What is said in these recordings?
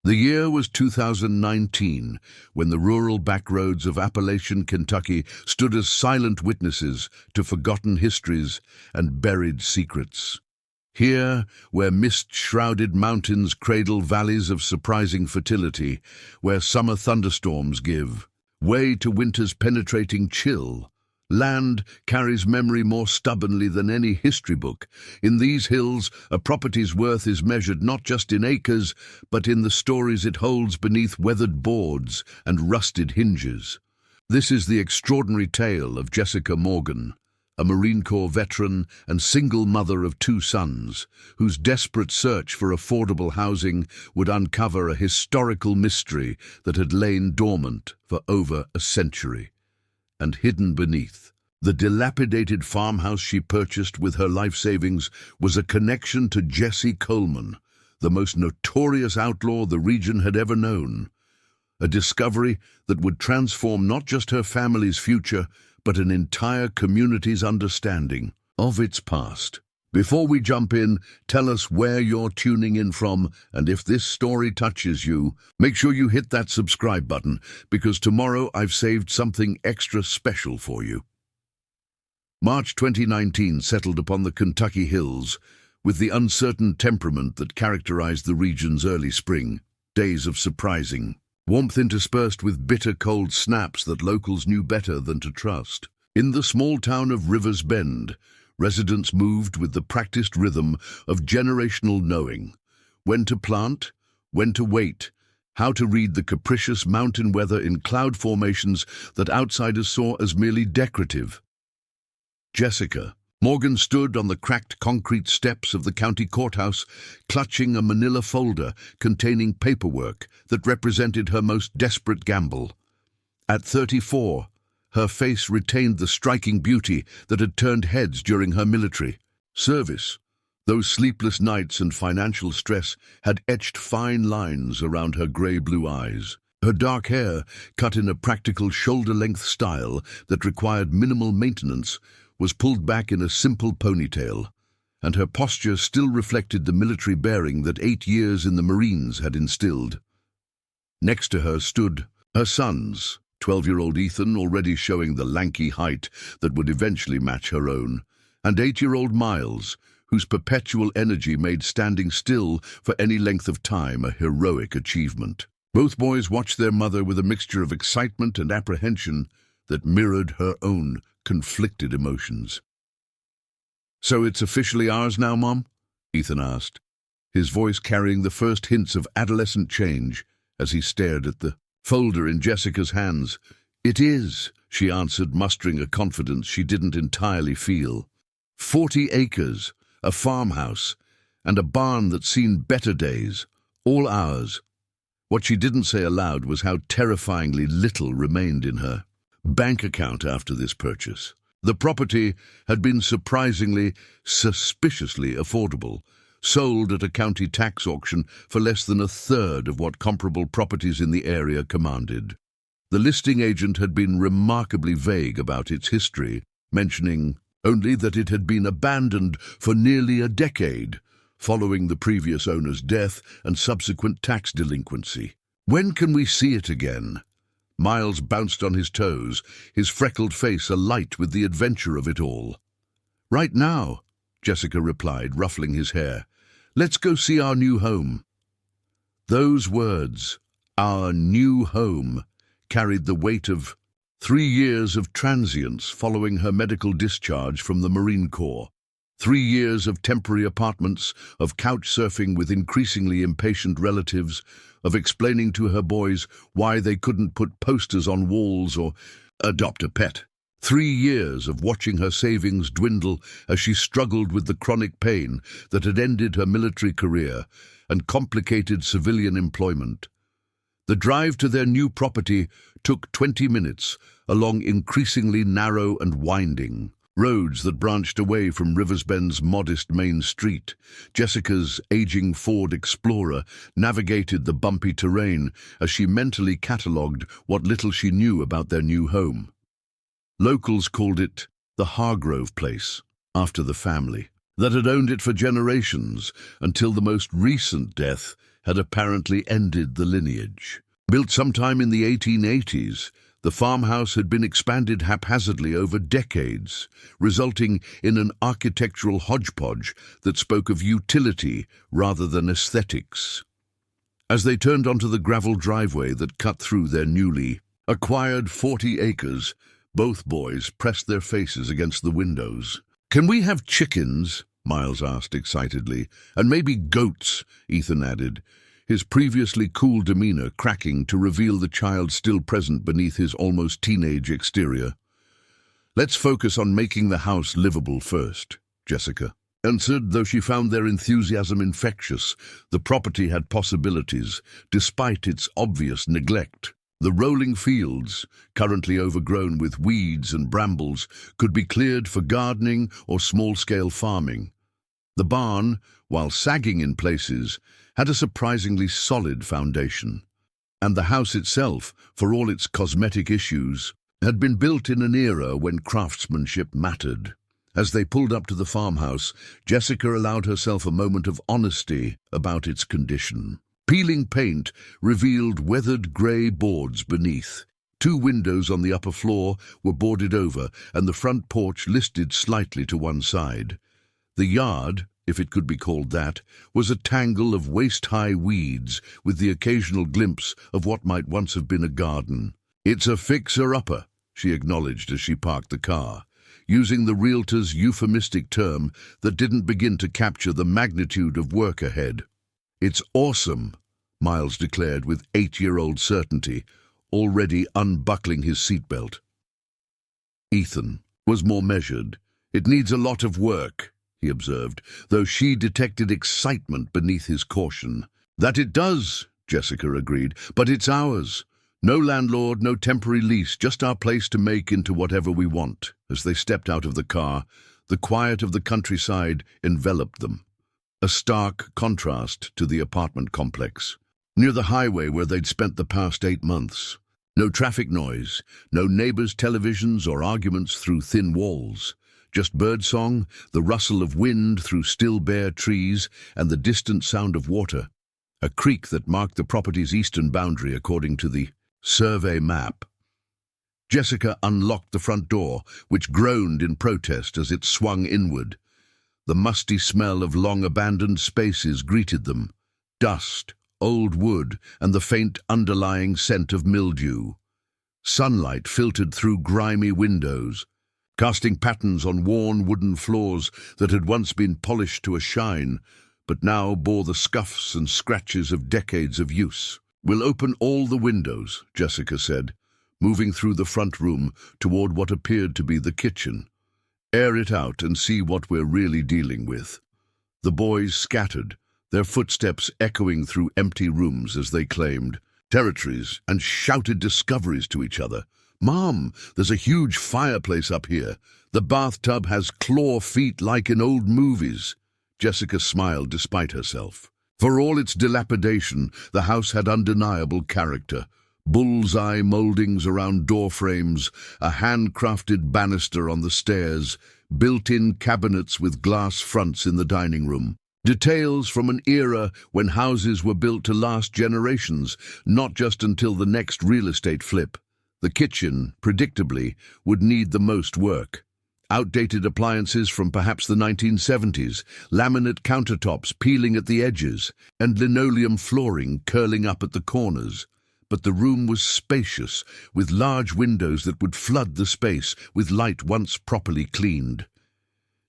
The year was 2019, when the rural backroads of Appalachian Kentucky stood as silent witnesses to forgotten histories and buried secrets. Here, where mist-shrouded mountains cradle valleys of surprising fertility, where summer thunderstorms give way to winter's penetrating chill, land carries memory more stubbornly than any history book. In these hills, a property's worth is measured not just in acres, but in the stories it holds beneath weathered boards and rusted hinges. This is the extraordinary tale of Jessica Morgan, a Marine Corps veteran and single mother of 2 sons, whose desperate search for affordable housing would uncover a historical mystery that had lain dormant for over a century. And hidden beneath the dilapidated farmhouse she purchased with her life savings was a connection to Jesse Coleman, the most notorious outlaw the region had ever known. A discovery that would transform not just her family's future, but an entire community's understanding of its past. Before we jump in, tell us where you're tuning in from, and if this story touches you, make sure you hit that subscribe button, because tomorrow I've saved something extra special for you. March 2019 settled upon the Kentucky hills with the uncertain temperament that characterized the region's early spring, days of surprising warmth interspersed with bitter cold snaps that locals knew better than to trust. In the small town of Riversbend, residents moved with the practiced rhythm of generational knowing: when to plant, when to wait, how to read the capricious mountain weather in cloud formations that outsiders saw as merely decorative. Jessica Morgan stood on the cracked concrete steps of the county courthouse, clutching a manila folder containing paperwork that represented her most desperate gamble. At 34, her face retained the striking beauty that had turned heads during her military service. Those sleepless nights and financial stress had etched fine lines around her grey-blue eyes. Her dark hair, cut in a practical shoulder-length style that required minimal maintenance, was pulled back in a simple ponytail, and her posture still reflected the military bearing that 8 years in the Marines had instilled. Next to her stood her sons, 12-year-old Ethan, already showing the lanky height that would eventually match her own, and 8-year-old Miles, whose perpetual energy made standing still for any length of time a heroic achievement. Both boys watched their mother with a mixture of excitement and apprehension that mirrored her own conflicted emotions. "So it's officially ours now, Mom?" Ethan asked, his voice carrying the first hints of adolescent change as he stared at the folder in Jessica's hands. "It is," she answered, mustering a confidence she didn't entirely feel. 40 acres, a farmhouse, and a barn that's seen better days, all ours. What she didn't say aloud was how terrifyingly little remained in her bank account after this purchase. The property had been suspiciously affordable, sold at a county tax auction for less than a third of what comparable properties in the area commanded. The listing agent had been remarkably vague about its history, mentioning only that it had been abandoned for nearly a decade, following the previous owner's death and subsequent tax delinquency. "When can we see it again?" Miles bounced on his toes, his freckled face alight with the adventure of it all. "Right now," Jessica replied, ruffling his hair. "Let's go see our new home." Those words, "our new home," carried the weight of 3 years of transience following her medical discharge from the Marine Corps. 3 years of temporary apartments, of couch surfing with increasingly impatient relatives, of explaining to her boys why they couldn't put posters on walls or adopt a pet. 3 years of watching her savings dwindle as she struggled with the chronic pain that had ended her military career and complicated civilian employment. The drive to their new property took 20 minutes along increasingly narrow and winding roads that branched away from Riversbend's modest main street. Jessica's aging Ford Explorer navigated the bumpy terrain as she mentally catalogued what little she knew about their new home. Locals called it the Hargrove place, after the family that had owned it for generations, until the most recent death had apparently ended the lineage. Built sometime in the 1880s, the farmhouse had been expanded haphazardly over decades, resulting in an architectural hodgepodge that spoke of utility rather than aesthetics. As they turned onto the gravel driveway that cut through their newly acquired 40 acres, both boys pressed their faces against the windows. "Can we have chickens?" Miles asked excitedly. "And maybe goats," Ethan added, his previously cool demeanor cracking to reveal the child still present beneath his almost teenage exterior. "Let's focus on making the house livable first," Jessica answered, though she found their enthusiasm infectious. The property had possibilities, despite its obvious neglect. The rolling fields, currently overgrown with weeds and brambles, could be cleared for gardening or small-scale farming. The barn, while sagging in places, had a surprisingly solid foundation. And the house itself, for all its cosmetic issues, had been built in an era when craftsmanship mattered. As they pulled up to the farmhouse, Jessica allowed herself a moment of honesty about its condition. Peeling paint revealed weathered grey boards beneath. 2 windows on the upper floor were boarded over, and the front porch listed slightly to one side. The yard, if it could be called that, was a tangle of waist-high weeds, with the occasional glimpse of what might once have been a garden. "It's a fixer-upper," she acknowledged as she parked the car, using the realtor's euphemistic term that didn't begin to capture the magnitude of work ahead. "It's awesome," Miles declared with 8-year-old certainty, already unbuckling his seatbelt. Ethan was more measured. "It needs a lot of work," he observed, though she detected excitement beneath his caution. "That it does," Jessica agreed, "but it's ours. No landlord, no temporary lease, just our place to make into whatever we want." As they stepped out of the car, the quiet of the countryside enveloped them, a stark contrast to the apartment complex. Near the highway where they'd spent the past 8 months. No traffic noise, no neighbors' televisions or arguments through thin walls. Just birdsong, the rustle of wind through still bare trees, and the distant sound of water. A creek that marked the property's eastern boundary according to the survey map. Jessica unlocked the front door, which groaned in protest as it swung inward. The musty smell of long-abandoned spaces greeted them. Dust, old wood, and the faint underlying scent of mildew. Sunlight filtered through grimy windows, casting patterns on worn wooden floors that had once been polished to a shine, but now bore the scuffs and scratches of decades of use. "We'll open all the windows," Jessica said, moving through the front room toward what appeared to be the kitchen. "Air it out and see what we're really dealing with." The boys scattered, their footsteps echoing through empty rooms as they claimed territories and shouted discoveries to each other. "Mom, there's a huge fireplace up here. The bathtub has claw feet like in old movies." Jessica smiled despite herself. For all its dilapidation, the house had undeniable character. Bullseye moldings around door frames, a handcrafted banister on the stairs, built-in cabinets with glass fronts in the dining room. Details from an era when houses were built to last generations, not just until the next real estate flip. The kitchen, predictably, would need the most work. Outdated appliances from perhaps the 1970s, laminate countertops peeling at the edges, and linoleum flooring curling up at the corners. But the room was spacious, with large windows that would flood the space with light once properly cleaned.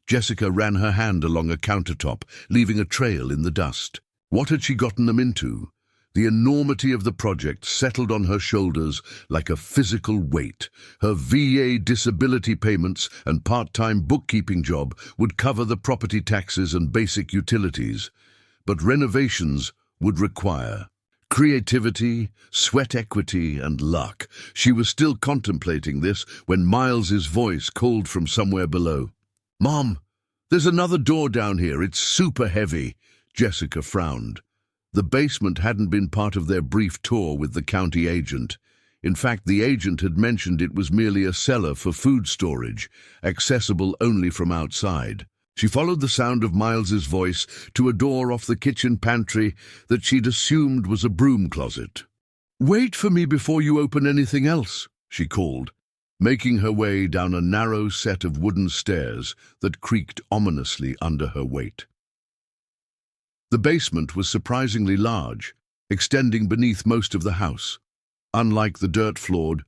Jessica ran her hand along a countertop, leaving a trail in the dust. What had she gotten them into? The enormity of the project settled on her shoulders like a physical weight. Her VA disability payments and part-time bookkeeping job would cover the property taxes and basic utilities, but renovations would require creativity, sweat equity, and luck. She was still contemplating this when Miles's voice called from somewhere below. "Mom, there's another door down here. It's super heavy." Jessica frowned. The basement hadn't been part of their brief tour with the county agent. In fact, the agent had mentioned it was merely a cellar for food storage, accessible only from outside. She followed the sound of Miles's voice to a door off the kitchen pantry that she'd assumed was a broom closet. "Wait for me before you open anything else," she called, making her way down a narrow set of wooden stairs that creaked ominously under her weight. The basement was surprisingly large, extending beneath most of the house. Unlike the dirt-floored,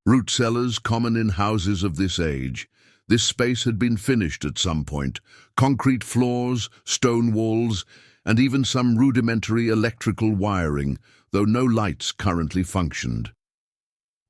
root cellars common in houses of this age, this space had been finished at some point: concrete floors, stone walls, and even some rudimentary electrical wiring, though no lights currently functioned.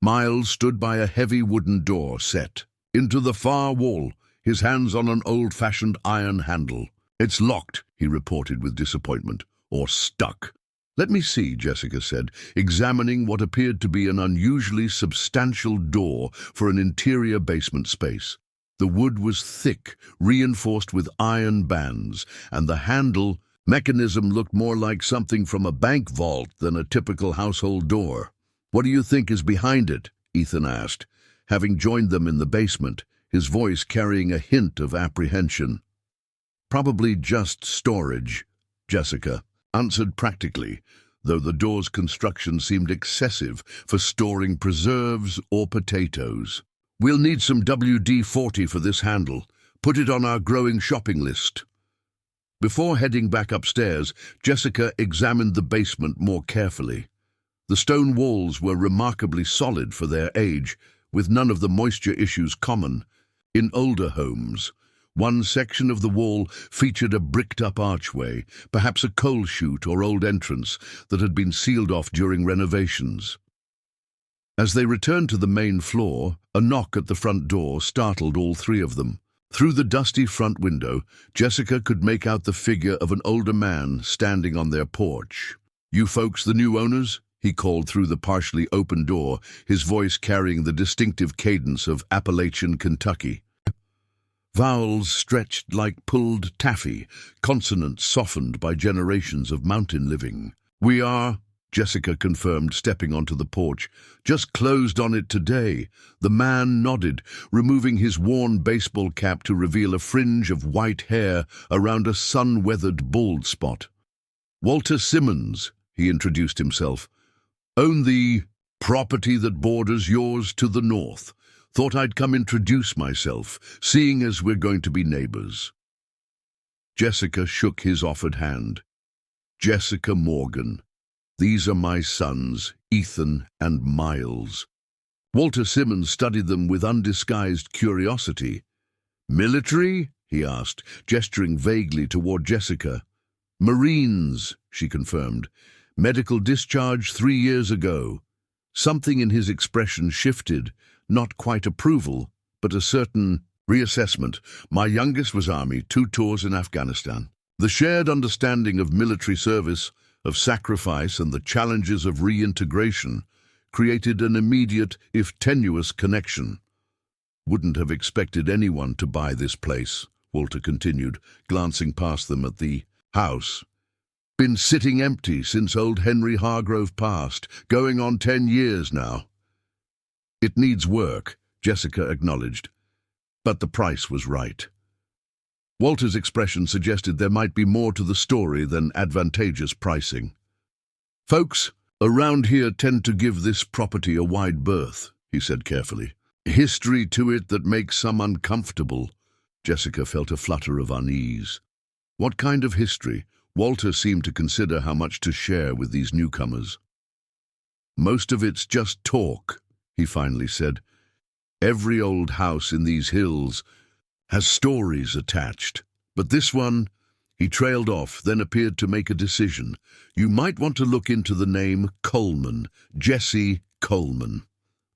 Miles stood by a heavy wooden door set into the far wall, his hands on an old-fashioned iron handle. "It's locked," he reported with disappointment, "or stuck." "Let me see," Jessica said, examining what appeared to be an unusually substantial door for an interior basement space. The wood was thick, reinforced with iron bands, and the handle mechanism looked more like something from a bank vault than a typical household door. "What do you think is behind it?" Ethan asked, having joined them in the basement, his voice carrying a hint of apprehension. "Probably just storage," Jessica answered practically, though the door's construction seemed excessive for storing preserves or potatoes. "We'll need some WD-40 for this handle. Put it on our growing shopping list." Before heading back upstairs, Jessica examined the basement more carefully. The stone walls were remarkably solid for their age, with none of the moisture issues common in older homes. One section of the wall featured a bricked-up archway, perhaps a coal chute or old entrance that had been sealed off during renovations. As they returned to the main floor, a knock at the front door startled all three of them. Through the dusty front window, Jessica could make out the figure of an older man standing on their porch. "You folks the new owners?" he called through the partially open door, his voice carrying the distinctive cadence of Appalachian Kentucky. Vowels stretched like pulled taffy, consonants softened by generations of mountain living. "We are," Jessica confirmed, stepping onto the porch. "Just closed on it today." The man nodded, removing his worn baseball cap to reveal a fringe of white hair around a sun-weathered bald spot. "Walter Simmons," he introduced himself. "Own the property that borders yours to the north. Thought I'd come introduce myself, seeing as we're going to be neighbors." Jessica shook his offered hand. "Jessica Morgan. These are my sons, Ethan and Miles." Walter Simmons studied them with undisguised curiosity. "Military?" he asked, gesturing vaguely toward Jessica. "Marines," she confirmed. "Medical discharge 3 years ago." Something in his expression shifted, not quite approval, but a certain reassessment. "My youngest was Army, 2 tours in Afghanistan." The shared understanding of military service, of sacrifice, and the challenges of reintegration created an immediate, if tenuous, connection. "Wouldn't have expected anyone to buy this place," Walter continued, glancing past them at the house. "Been sitting empty since old Henry Hargrove passed, going on 10 years now." "It needs work," Jessica acknowledged, but the price was right. Walter's expression suggested there might be more to the story than advantageous pricing. "Folks around here tend to give this property a wide berth," he said carefully. "History to it that makes some uncomfortable." Jessica felt a flutter of unease. What kind of history? Walter seemed to consider how much to share with these newcomers. "Most of it's just talk," he finally said. "Every old house in these hills has stories attached. But this one," he trailed off, then appeared to make a decision. "You might want to look into the name Coleman, Jesse Coleman."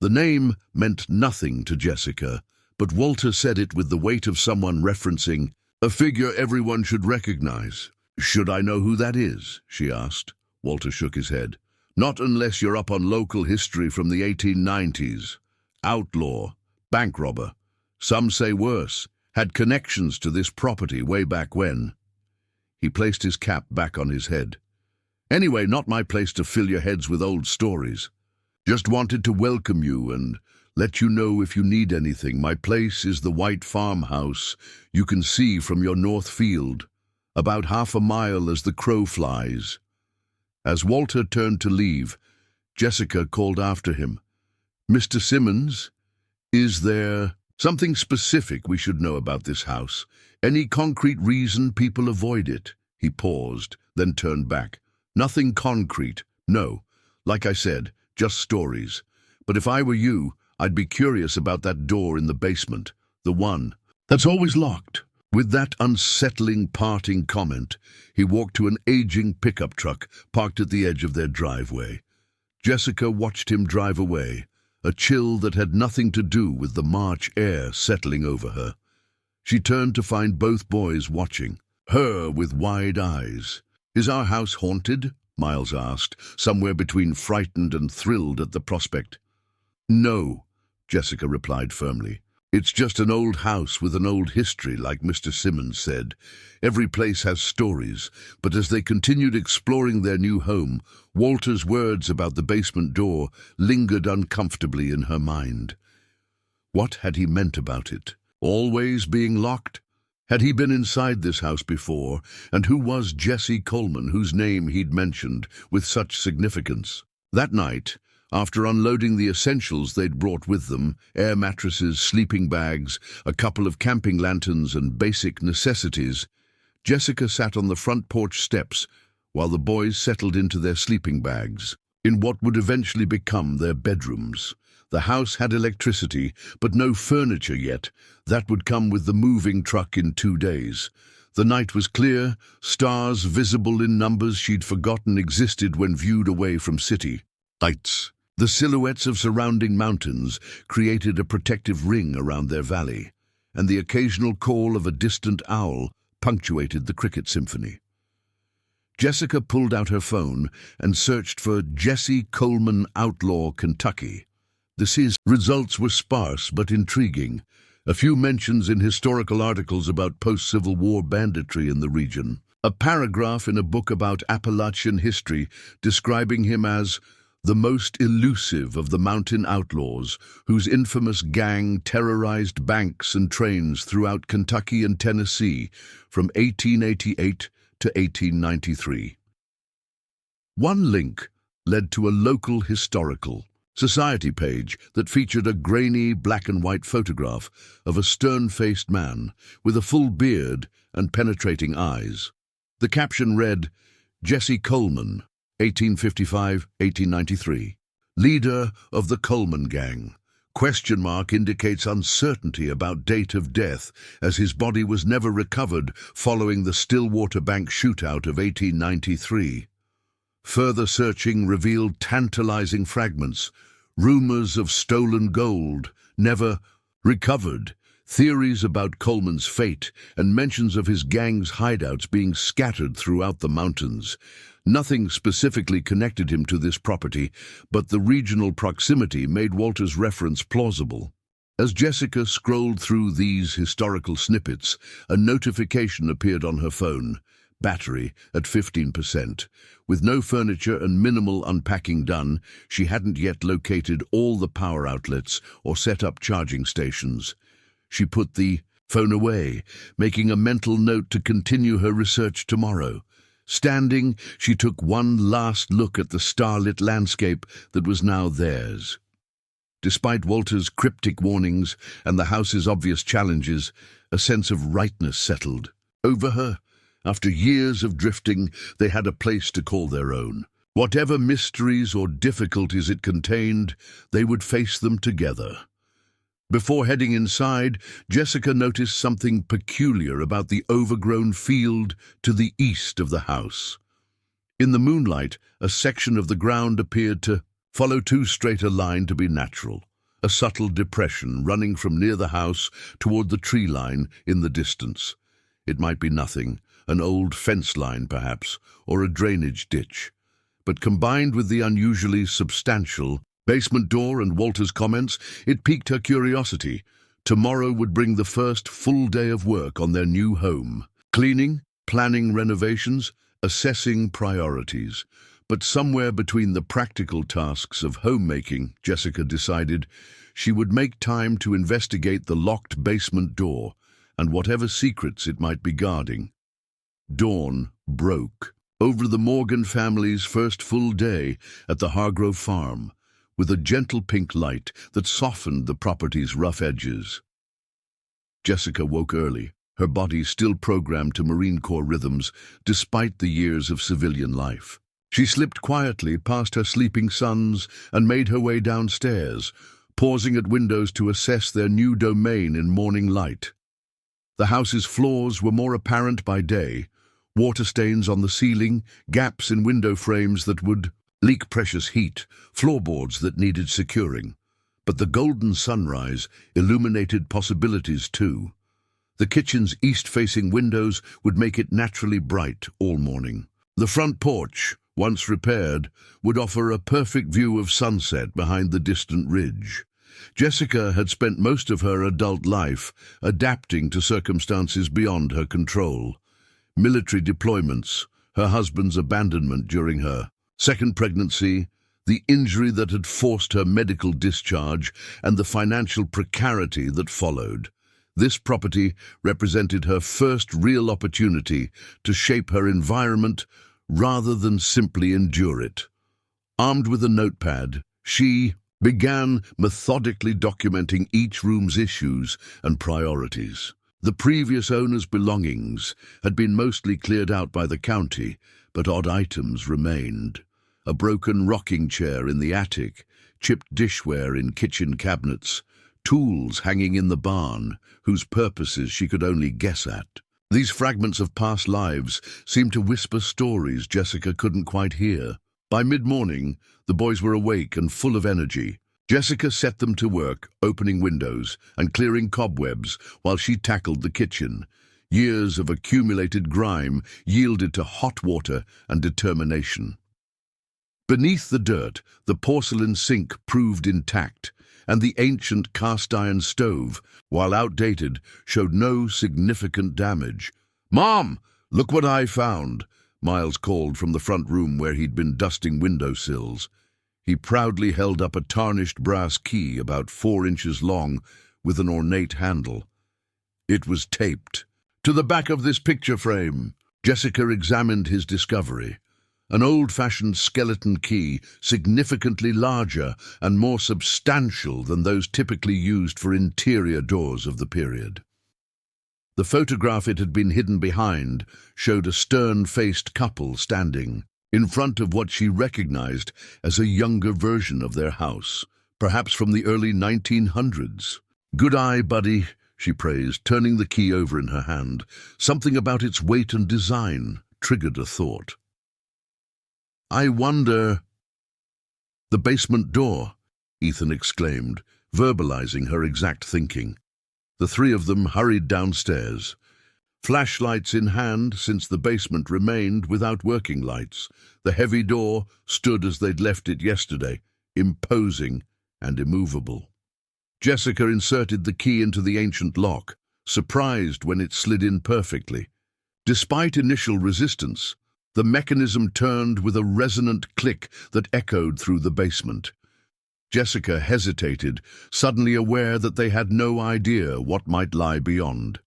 The name meant nothing to Jessica, but Walter said it with the weight of someone referencing a figure everyone should recognize. "Should I know who that is?" she asked. Walter shook his head. "Not unless you're up on local history from the 1890s. Outlaw, bank robber. Some say worse. Had connections to this property way back when." He placed his cap back on his head. "Anyway, not my place to fill your heads with old stories. Just wanted to welcome you and Let you know if you need anything. My place is the white farmhouse you can see from your north field, about half a mile as the crow flies." As Walter turned to leave, Jessica called after him, "Mr. Simmons, is there something specific we should know about this house? Any concrete reason people avoid it?" He paused, then turned back. "Nothing concrete, no. Like I said, just stories. But if I were you, I'd be curious about that door in the basement, the one that's always locked." With that unsettling parting comment, he walked to an aging pickup truck parked at the edge of their driveway. Jessica watched him drive away, a chill that had nothing to do with the March air settling over her. She turned to find both boys watching, her with wide eyes. "Is our house haunted?" Miles asked, somewhere between frightened and thrilled at the prospect. "No," Jessica replied firmly. "It's just an old house with an old history, like Mr. Simmons said. Every place has stories." But as they continued exploring their new home, Walter's words about the basement door lingered uncomfortably in her mind. What had he meant about it? Always being locked? Had he been inside this house before? And who was Jesse Coleman, whose name he'd mentioned with such significance? That night, after unloading the essentials they'd brought with them, air mattresses, sleeping bags, a couple of camping lanterns and basic necessities, Jessica sat on the front porch steps while the boys settled into their sleeping bags, in what would eventually become their bedrooms. The house had electricity, but no furniture yet. That would come with the moving truck in 2 days. The night was clear, stars visible in numbers she'd forgotten existed when viewed away from city lights. The silhouettes of surrounding mountains created a protective ring around their valley, and the occasional call of a distant owl punctuated the cricket symphony. Jessica pulled out her phone and searched for Jesse Coleman, Outlaw, Kentucky. Results were sparse but intriguing. A few mentions in historical articles about post-Civil War banditry in the region. A paragraph in a book about Appalachian history describing him as the most elusive of the mountain outlaws, whose infamous gang terrorized banks and trains throughout Kentucky and Tennessee from 1888 to 1893. One link led to a local historical society page that featured a grainy black-and-white photograph of a stern-faced man with a full beard and penetrating eyes. The caption read, "Jesse Coleman, 1855-1893, leader of the Coleman gang." Question mark indicates uncertainty about date of death, as his body was never recovered following the Stillwater Bank shootout of 1893. Further searching revealed tantalizing fragments, rumors of stolen gold, never recovered, theories about Coleman's fate, and mentions of his gang's hideouts being scattered throughout the mountains. Nothing specifically connected him to this property, but the regional proximity made Walter's reference plausible. As Jessica scrolled through these historical snippets, a notification appeared on her phone. Battery at 15%. With no furniture and minimal unpacking done, she hadn't yet located all the power outlets or set up charging stations. She put the phone away, making a mental note to continue her research tomorrow. Standing, she took one last look at the starlit landscape that was now theirs. Despite Walter's cryptic warnings and the house's obvious challenges, a sense of rightness settled over her. After years of drifting, they had a place to call their own. Whatever mysteries or difficulties it contained, they would face them together. Before heading inside, Jessica noticed something peculiar about the overgrown field to the east of the house. In the moonlight, a section of the ground appeared to follow too straight a line to be natural, a subtle depression running from near the house toward the tree line in the distance. It might be nothing, an old fence line perhaps, or a drainage ditch. But combined with the unusually substantial basement door and Walter's comments, it piqued her curiosity. Tomorrow would bring the first full day of work on their new home. Cleaning, planning renovations, assessing priorities. But somewhere between the practical tasks of homemaking, Jessica decided she would make time to investigate the locked basement door and whatever secrets it might be guarding. Dawn broke over the Morgan family's first full day at the Hargrove farm, with a gentle pink light that softened the property's rough edges. Jessica woke early, her body still programmed to Marine Corps rhythms despite the years of civilian life. She slipped quietly past her sleeping sons and made her way downstairs, pausing at windows to assess their new domain in morning light. The house's flaws were more apparent by day, water stains on the ceiling, gaps in window frames that would leak precious heat, floorboards that needed securing. But the golden sunrise illuminated possibilities too. The kitchen's east-facing windows would make it naturally bright all morning. The front porch, once repaired, would offer a perfect view of sunset behind the distant ridge. Jessica had spent most of her adult life adapting to circumstances beyond her control. Military deployments, her husband's abandonment during her second pregnancy, the injury that had forced her medical discharge, and the financial precarity that followed. This property represented her first real opportunity to shape her environment rather than simply endure it. Armed with a notepad, she began methodically documenting each room's issues and priorities. The previous owner's belongings had been mostly cleared out by the county, but odd items remained. A broken rocking chair in the attic, chipped dishware in kitchen cabinets, tools hanging in the barn, whose purposes she could only guess at. These fragments of past lives seemed to whisper stories Jessica couldn't quite hear. By mid-morning, the boys were awake and full of energy. Jessica set them to work, opening windows and clearing cobwebs while she tackled the kitchen. Years of accumulated grime yielded to hot water and determination. Beneath the dirt, the porcelain sink proved intact, and the ancient cast-iron stove, while outdated, showed no significant damage. "Mom, look what I found," Miles called from the front room where he'd been dusting windowsills. He proudly held up a tarnished brass key about 4 inches long with an ornate handle. It was taped to the back of this picture frame. Jessica examined his discovery. An old-fashioned skeleton key, significantly larger and more substantial than those typically used for interior doors of the period. The photograph it had been hidden behind showed a stern-faced couple standing in front of what she recognized as a younger version of their house, perhaps from the early 1900s. "Good eye, buddy," she praised, turning the key over in her hand. Something about its weight and design triggered a thought. "I wonder—" "The basement door," Ethan exclaimed, verbalizing her exact thinking. The three of them hurried downstairs, flashlights in hand since the basement remained without working lights. The heavy door stood as they'd left it yesterday, imposing and immovable. Jessica inserted the key into the ancient lock, surprised when it slid in perfectly. Despite initial resistance, the mechanism turned with a resonant click that echoed through the basement. Jessica hesitated, suddenly aware that they had no idea what might lie beyond.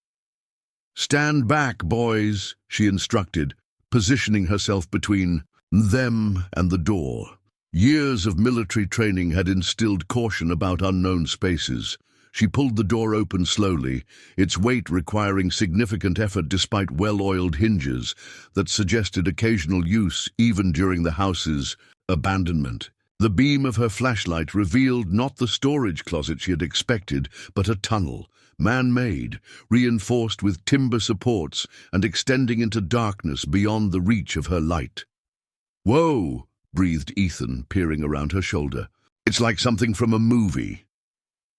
"Stand back, boys," she instructed, positioning herself between them and the door. Years of military training had instilled caution about unknown spaces. She pulled the door open slowly, its weight requiring significant effort despite well-oiled hinges that suggested occasional use even during the house's abandonment. The beam of her flashlight revealed not the storage closet she had expected, but a tunnel, man-made, reinforced with timber supports and extending into darkness beyond the reach of her light. "Whoa!" breathed Ethan, peering around her shoulder. "It's like something from a movie."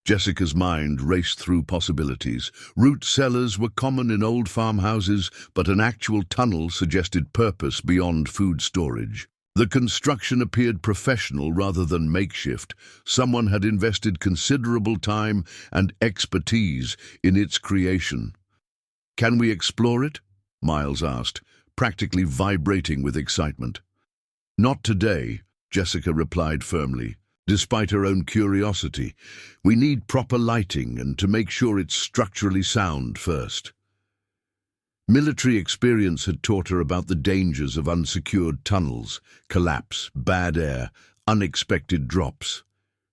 Jessica's mind raced through possibilities. Root cellars were common in old farmhouses, but an actual tunnel suggested purpose beyond food storage. The construction appeared professional rather than makeshift. Someone had invested considerable time and expertise in its creation. "Can we explore it?" Miles asked, practically vibrating with excitement. Not today, Jessica replied firmly. Despite her own curiosity, we need proper lighting and to make sure it's structurally sound first. Military experience had taught her about the dangers of unsecured tunnels, collapse, bad air, unexpected drops.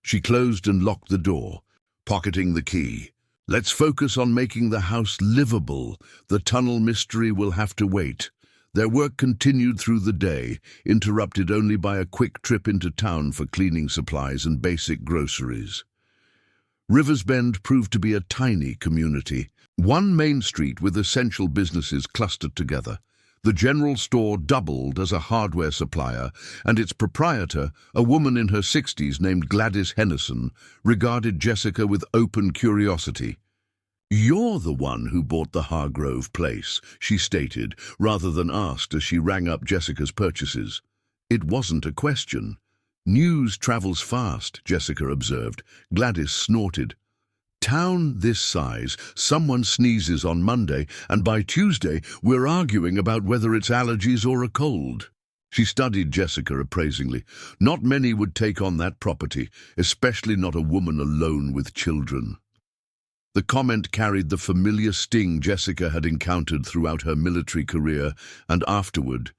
She closed and locked the door, pocketing the key. Let's focus on making the house livable. The tunnel mystery will have to wait. Their work continued through the day, interrupted only by a quick trip into town for cleaning supplies and basic groceries. Riversbend proved to be a tiny community, one main street with essential businesses clustered together. The general store doubled as a hardware supplier, and its proprietor, a woman in her 60s named Gladys Hennison, regarded Jessica with open curiosity. "You're the one who bought the Hargrove place," she stated, rather than asked as she rang up Jessica's purchases. It wasn't a question. "News travels fast," Jessica observed. Gladys snorted. "Town this size, someone sneezes on Monday, and by Tuesday we're arguing about whether it's allergies or a cold." She studied Jessica appraisingly. Not many would take on that property, especially not a woman alone with children. The comment carried the familiar sting Jessica had encountered throughout her military career and afterward.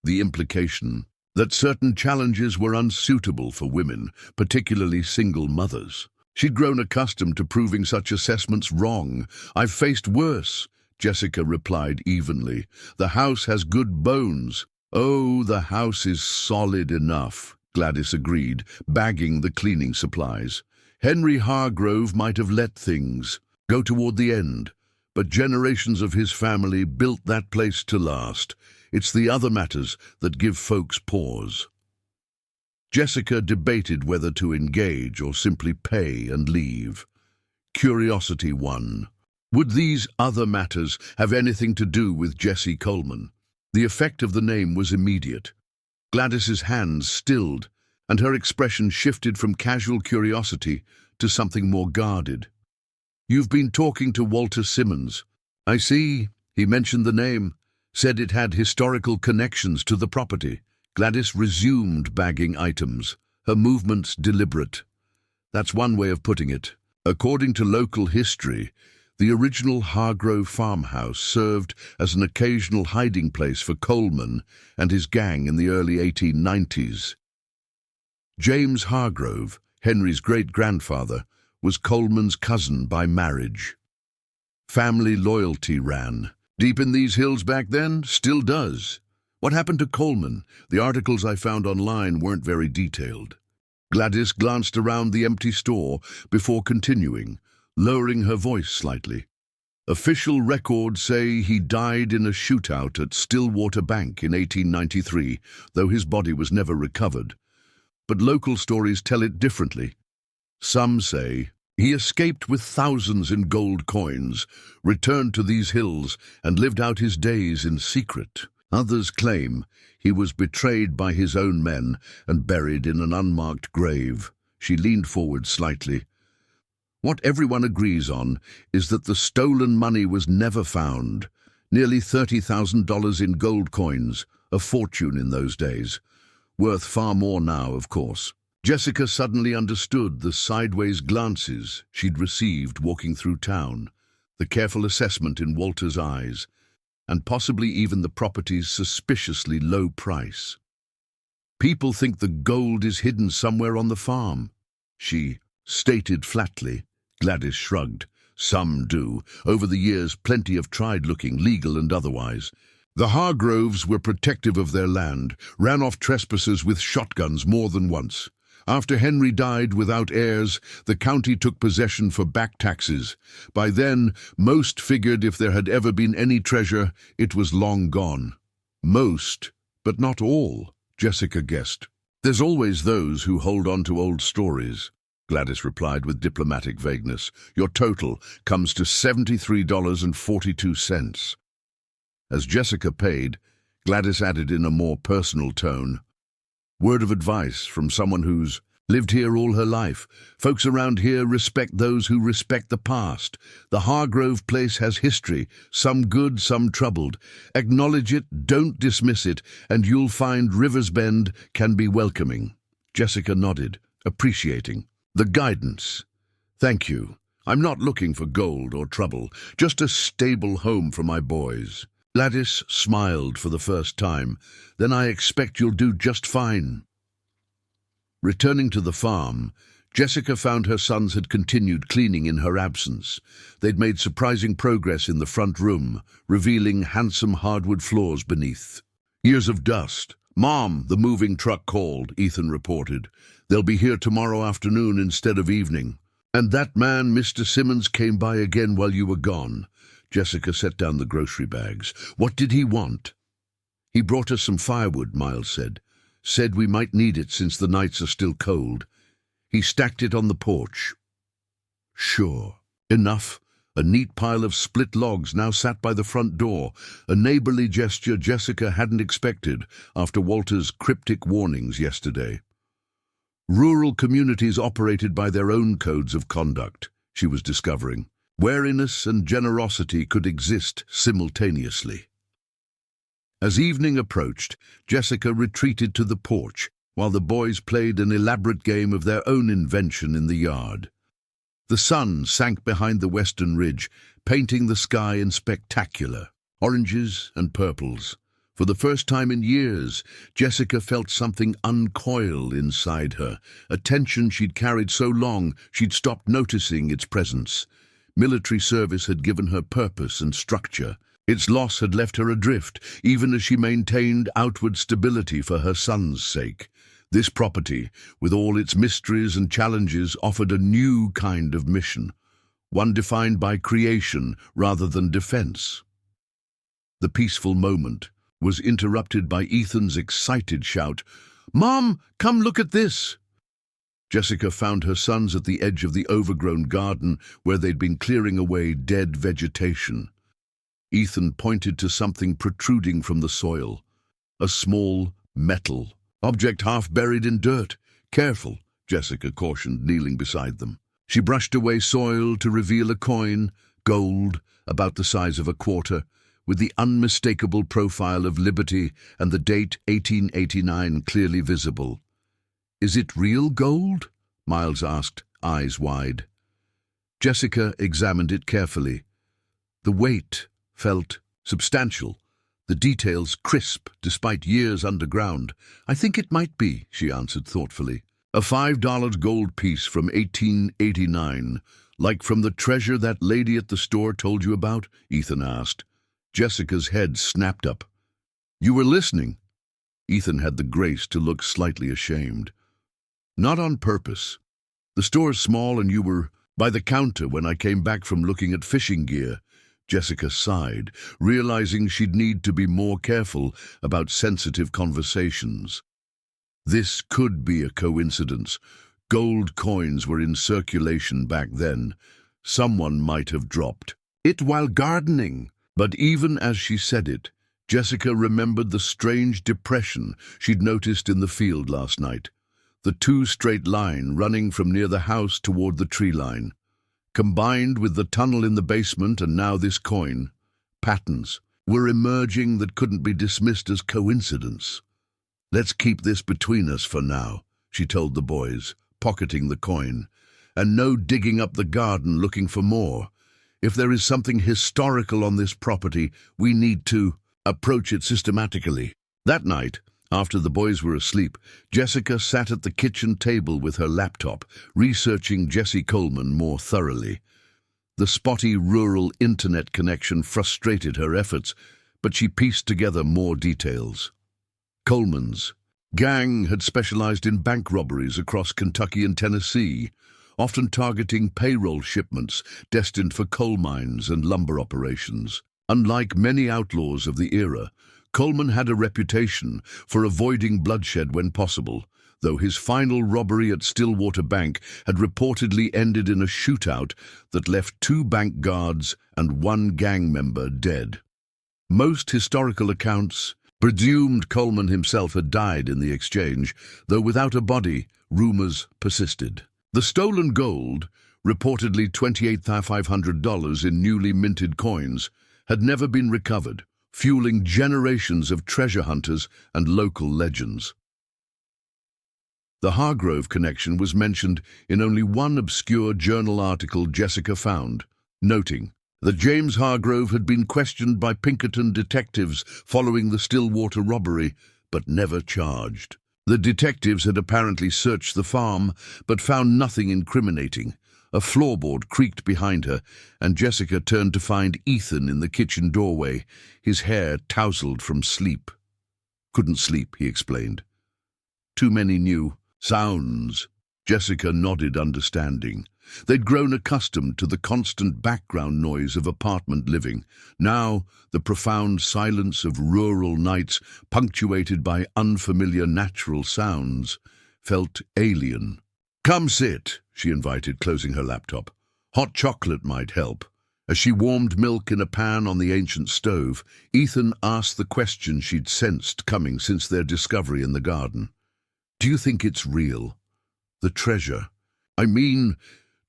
The implication that certain challenges were unsuitable for women, particularly single mothers. She'd grown accustomed to proving such assessments wrong. "I've faced worse," Jessica replied evenly. "The house has good bones." "Oh, the house is solid enough," Gladys agreed, bagging the cleaning supplies. "Henry Hargrove might have let things go toward the end, but generations of his family built that place to last. It's the other matters that give folks pause." Jessica debated whether to engage or simply pay and leave. Curiosity won. Would these other matters have anything to do with Jesse Coleman? The effect of the name was immediate. Gladys's hands stilled, and her expression shifted from casual curiosity to something more guarded. "You've been talking to Walter Simmons." "I see. He mentioned the name, said it had historical connections to the property." Gladys resumed bagging items, her movements deliberate. "That's one way of putting it. According to local history, the original Hargrove farmhouse served as an occasional hiding place for Coleman and his gang in the early 1890s. James Hargrove, Henry's great-grandfather, was Coleman's cousin by marriage. Family loyalty ran deep in these hills back then, still does. What happened to Coleman? The articles I found online weren't very detailed." Gladys glanced around the empty store before continuing, lowering her voice slightly. "Official records say he died in a shootout at Stillwater Bank in 1893, though his body was never recovered. But local stories tell it differently. Some say he escaped with thousands in gold coins, returned to these hills, and lived out his days in secret. Others claim he was betrayed by his own men and buried in an unmarked grave." She leaned forward slightly. "What everyone agrees on is that the stolen money was never found. Nearly $30,000 in gold coins, a fortune in those days. Worth far more now, of course." Jessica suddenly understood the sideways glances she'd received walking through town, the careful assessment in Walter's eyes, and possibly even the property's suspiciously low price. "People think the gold is hidden somewhere on the farm," she stated flatly. Gladys shrugged. "Some do. Over the years, plenty have tried looking, legal and otherwise. The Hargroves were protective of their land, ran off trespassers with shotguns more than once. After Henry died without heirs, the county took possession for back taxes. By then, most figured if there had ever been any treasure, it was long gone." "Most, but not all," Jessica guessed. "There's always those who hold on to old stories," Gladys replied with diplomatic vagueness. "Your total comes to $73.42. As Jessica paid, Gladys added in a more personal tone, "Word of advice from someone who's Lived here all her life. Folks around here respect those who respect the past. The Hargrove place has history, some good, some troubled. Acknowledge it, don't dismiss it, and you'll find Riversbend can be welcoming." Jessica nodded, appreciating the guidance. "Thank you. I'm not looking for gold or trouble, just a stable home for my boys." Gladys smiled for the first time. "Then I expect you'll do just fine." Returning to the farm, Jessica found her sons had continued cleaning in her absence. They'd made surprising progress in the front room, revealing handsome hardwood floors beneath. "Years of dust. Mom, the moving truck called," Ethan reported. "They'll be here tomorrow afternoon instead of evening." "And that man, Mr. Simmons, came by again while you were gone." Jessica set down the grocery bags. "What did he want?" "He brought us some firewood," Miles said. "Said we might need it since the nights are still cold. He stacked it on the porch." "Sure. Enough." A neat pile of split logs now sat by the front door, a neighborly gesture Jessica hadn't expected after Walter's cryptic warnings yesterday. Rural communities operated by their own codes of conduct, she was discovering. Wariness and generosity could exist simultaneously. As evening approached, Jessica retreated to the porch, while the boys played an elaborate game of their own invention in the yard. The sun sank behind the western ridge, painting the sky in spectacular oranges and purples. For the first time in years, Jessica felt something uncoil inside her, a tension she'd carried so long she'd stopped noticing its presence. Military service had given her purpose and structure. Its loss had left her adrift, even as she maintained outward stability for her son's sake. This property, with all its mysteries and challenges, offered a new kind of mission, one defined by creation rather than defense. The peaceful moment was interrupted by Ethan's excited shout, "Mom, come look at this!" Jessica found her sons at the edge of the overgrown garden where they'd been clearing away dead vegetation. Ethan pointed to something protruding from the soil, a small metal object half buried in dirt. "Careful," Jessica cautioned, kneeling beside them. She brushed away soil to reveal a coin, gold, about the size of a quarter, with the unmistakable profile of liberty and the date 1889 clearly visible. "Is it real gold?" Miles asked, eyes wide. Jessica examined it carefully. The weight felt substantial, the details crisp despite years underground. "I think it might be," she answered thoughtfully. "A $5 gold piece from 1889, like from the treasure that lady at the store told you about?" Ethan asked. Jessica's head snapped up. "You were listening?" Ethan had the grace to look slightly ashamed. "Not on purpose. The store's small and you were by the counter when I came back from looking at fishing gear." Jessica sighed, realizing she'd need to be more careful about sensitive conversations. This could be a coincidence. Gold coins were in circulation back then. Someone might have dropped it while gardening. But even as she said it, Jessica remembered the strange depression she'd noticed in the field last night. The two straight line running from near the house toward the tree line. Combined with the tunnel in the basement and now this coin, patterns were emerging that couldn't be dismissed as coincidence. "Let's keep this between us for now," she told the boys, pocketing the coin. "And no digging up the garden looking for more. If there is something historical on this property, we need to approach it systematically." That night, after the boys were asleep, Jessica sat at the kitchen table with her laptop, researching Jesse Coleman more thoroughly. The spotty rural internet connection frustrated her efforts, but she pieced together more details. Coleman's gang had specialized in bank robberies across Kentucky and Tennessee, often targeting payroll shipments destined for coal mines and lumber operations. Unlike many outlaws of the era, Coleman had a reputation for avoiding bloodshed when possible, though his final robbery at Stillwater Bank had reportedly ended in a shootout that left 2 bank guards and 1 gang member dead. Most historical accounts presumed Coleman himself had died in the exchange, though without a body, rumors persisted. The stolen gold, reportedly $28,500 in newly minted coins, had never been recovered, fueling generations of treasure hunters and local legends. The Hargrove connection was mentioned in only one obscure journal article Jessica found, noting that James Hargrove had been questioned by Pinkerton detectives following the Stillwater robbery, but never charged. The detectives had apparently searched the farm, but found nothing incriminating. A floorboard creaked behind her, and Jessica turned to find Ethan in the kitchen doorway, his hair tousled from sleep. "Couldn't sleep," he explained. "Too many new sounds." Jessica nodded, understanding. They'd grown accustomed to the constant background noise of apartment living. Now, the profound silence of rural nights, punctuated by unfamiliar natural sounds, felt alien. "Come sit," she invited, closing her laptop. "Hot chocolate might help." As she warmed milk in a pan on the ancient stove, Ethan asked the question she'd sensed coming since their discovery in the garden. "Do you think it's real? The treasure?" "I mean,"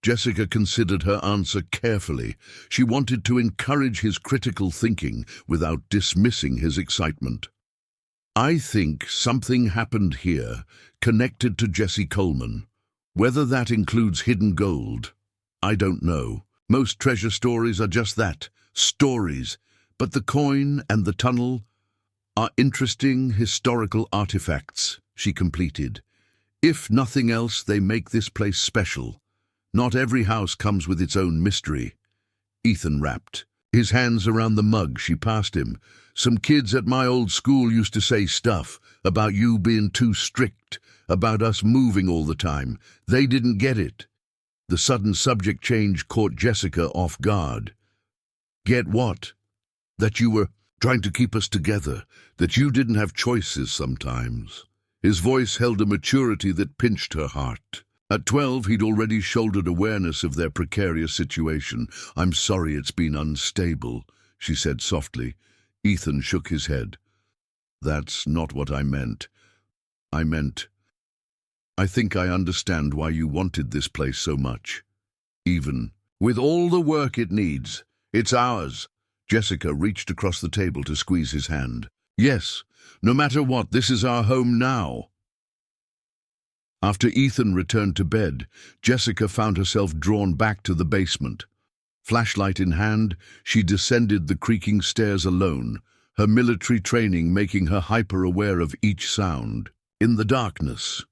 Jessica considered her answer carefully. She wanted to encourage his critical thinking without dismissing his excitement. "I think something happened here, connected to Jesse Coleman. Whether that includes hidden gold, I don't know. Most treasure stories are just that, stories. But the coin and the tunnel are interesting historical artifacts," she completed. "If nothing else, they make this place special. Not every house comes with its own mystery." Ethan rapped, his hands around the mug she passed him. "Some kids at my old school used to say stuff about you being too strict, about us moving all the time. They didn't get it." The sudden subject change caught Jessica off guard. "Get what?" "That you were trying to keep us together, that you didn't have choices sometimes." His voice held a maturity that pinched her heart. At 12, he'd already shouldered awareness of their precarious situation. "I'm sorry it's been unstable," she said softly. Ethan shook his head. "That's not what I meant. I think I understand why you wanted this place so much. Even with all the work it needs, it's ours." Jessica reached across the table to squeeze his hand. "Yes, no matter what, this is our home now." After Ethan returned to bed, Jessica found herself drawn back to the basement. Flashlight in hand, she descended the creaking stairs alone, her military training making her hyper-aware of each sound. In the darkness,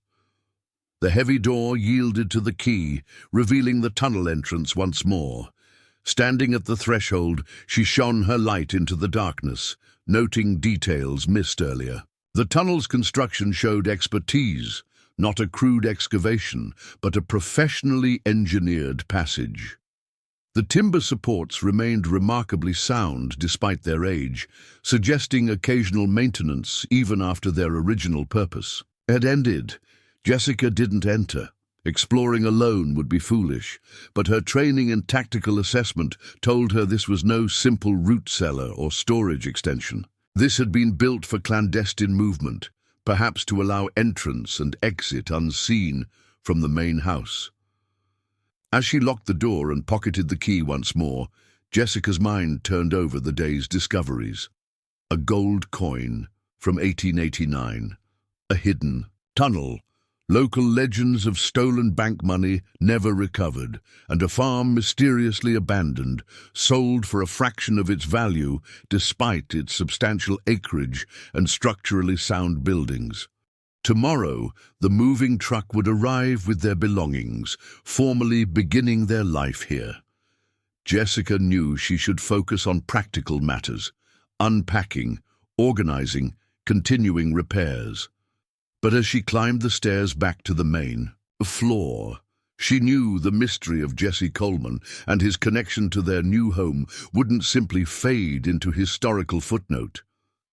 the heavy door yielded to the key, revealing the tunnel entrance once more. Standing at the threshold, she shone her light into the darkness, noting details missed earlier. The tunnel's construction showed expertise, not a crude excavation, but a professionally engineered passage. The timber supports remained remarkably sound despite their age, suggesting occasional maintenance even after their original purpose had ended. Jessica didn't enter. Exploring alone would be foolish, but her training and tactical assessment told her this was no simple root cellar or storage extension. This had been built for clandestine movement, perhaps to allow entrance and exit unseen from the main house. As she locked the door and pocketed the key once more, Jessica's mind turned over the day's discoveries. A gold coin from 1889, a hidden tunnel, local legends of stolen bank money never recovered, and a farm mysteriously abandoned, sold for a fraction of its value despite its substantial acreage and structurally sound buildings. Tomorrow, the moving truck would arrive with their belongings, formally beginning their life here. Jessica knew she should focus on practical matters, unpacking, organizing, continuing repairs. But as she climbed the stairs back to the main floor, she knew the mystery of Jesse Coleman and his connection to their new home wouldn't simply fade into historical footnote.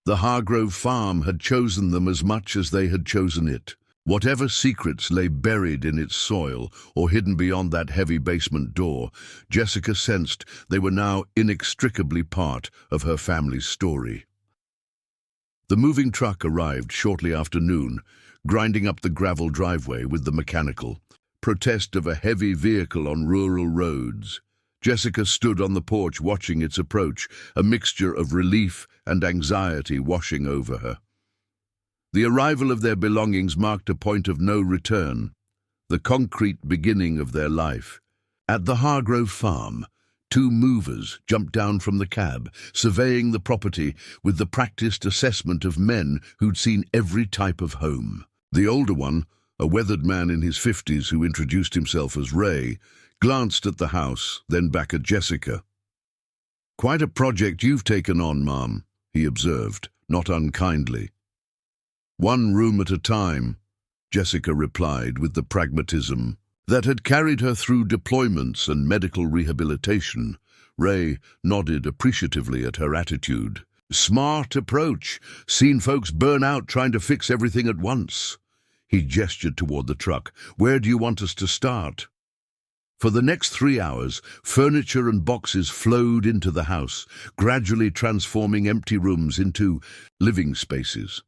The Hargrove farm had chosen them as much as they had chosen it. Whatever secrets lay buried in its soil or hidden beyond that heavy basement door, Jessica sensed they were now inextricably part of her family's story. The moving truck arrived shortly after noon, grinding up the gravel driveway with the mechanical protest of a heavy vehicle on rural roads. Jessica stood on the porch watching its approach, a mixture of relief and anxiety washing over her. The arrival of their belongings marked a point of no return, the concrete beginning of their life. At the Hargrove farm, two movers jumped down from the cab, surveying the property with the practiced assessment of men who'd seen every type of home. The older one, a weathered man in his 50s who introduced himself as Ray, glanced at the house, then back at Jessica. "Quite a project you've taken on, Mom," he observed, not unkindly. "One room at a time," Jessica replied with the pragmatism that had carried her through deployments and medical rehabilitation. Ray nodded appreciatively at her attitude. "Smart approach. Seen folks burn out trying to fix everything at once." He gestured toward the truck. "Where do you want us to start?" For the next 3 hours, furniture and boxes flowed into the house, gradually transforming empty rooms into living spaces.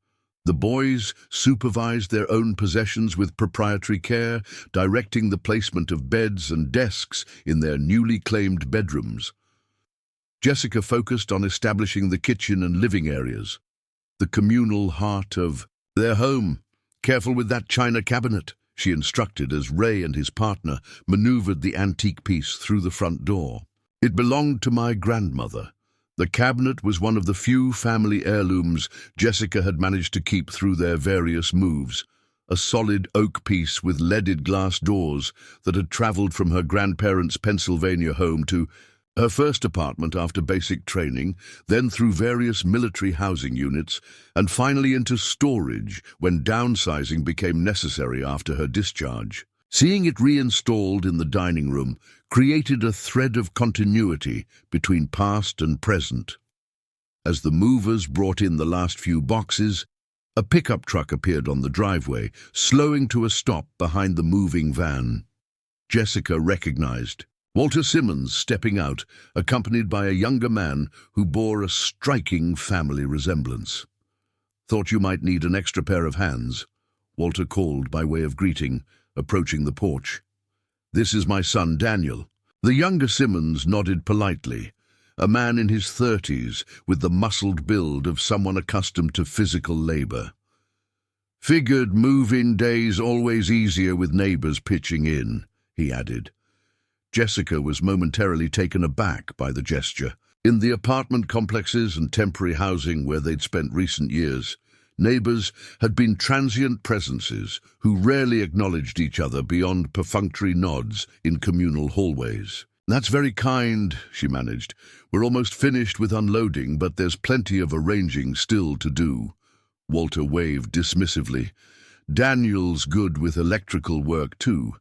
The boys supervised their own possessions with proprietary care, directing the placement of beds and desks in their newly claimed bedrooms. Jessica focused on establishing the kitchen and living areas, the communal heart of their home. "Careful with that china cabinet," she instructed as Ray and his partner maneuvered the antique piece through the front door. "It belonged to my grandmother." The cabinet was one of the few family heirlooms Jessica had managed to keep through their various moves, a solid oak piece with leaded glass doors that had traveled from her grandparents' Pennsylvania home to her first apartment after basic training, then through various military housing units, and finally into storage when downsizing became necessary after her discharge. Seeing it reinstalled in the dining room created a thread of continuity between past and present. As the movers brought in the last few boxes, a pickup truck appeared on the driveway, slowing to a stop behind the moving van. Jessica recognized Walter Simmons stepping out, accompanied by a younger man who bore a striking family resemblance. "Thought you might need an extra pair of hands," Walter called by way of greeting, approaching the porch. "This is my son, Daniel." The younger Simmons nodded politely, a man in his 30s with the muscled build of someone accustomed to physical labor. "Figured move-in days always easier with neighbors pitching in," he added. Jessica was momentarily taken aback by the gesture. In the apartment complexes and temporary housing where they'd spent recent years, neighbors had been transient presences who rarely acknowledged each other beyond perfunctory nods in communal hallways. "That's very kind," she managed. "We're almost finished with unloading, but there's plenty of arranging still to do." Walter waved dismissively. "Daniel's good with electrical work too.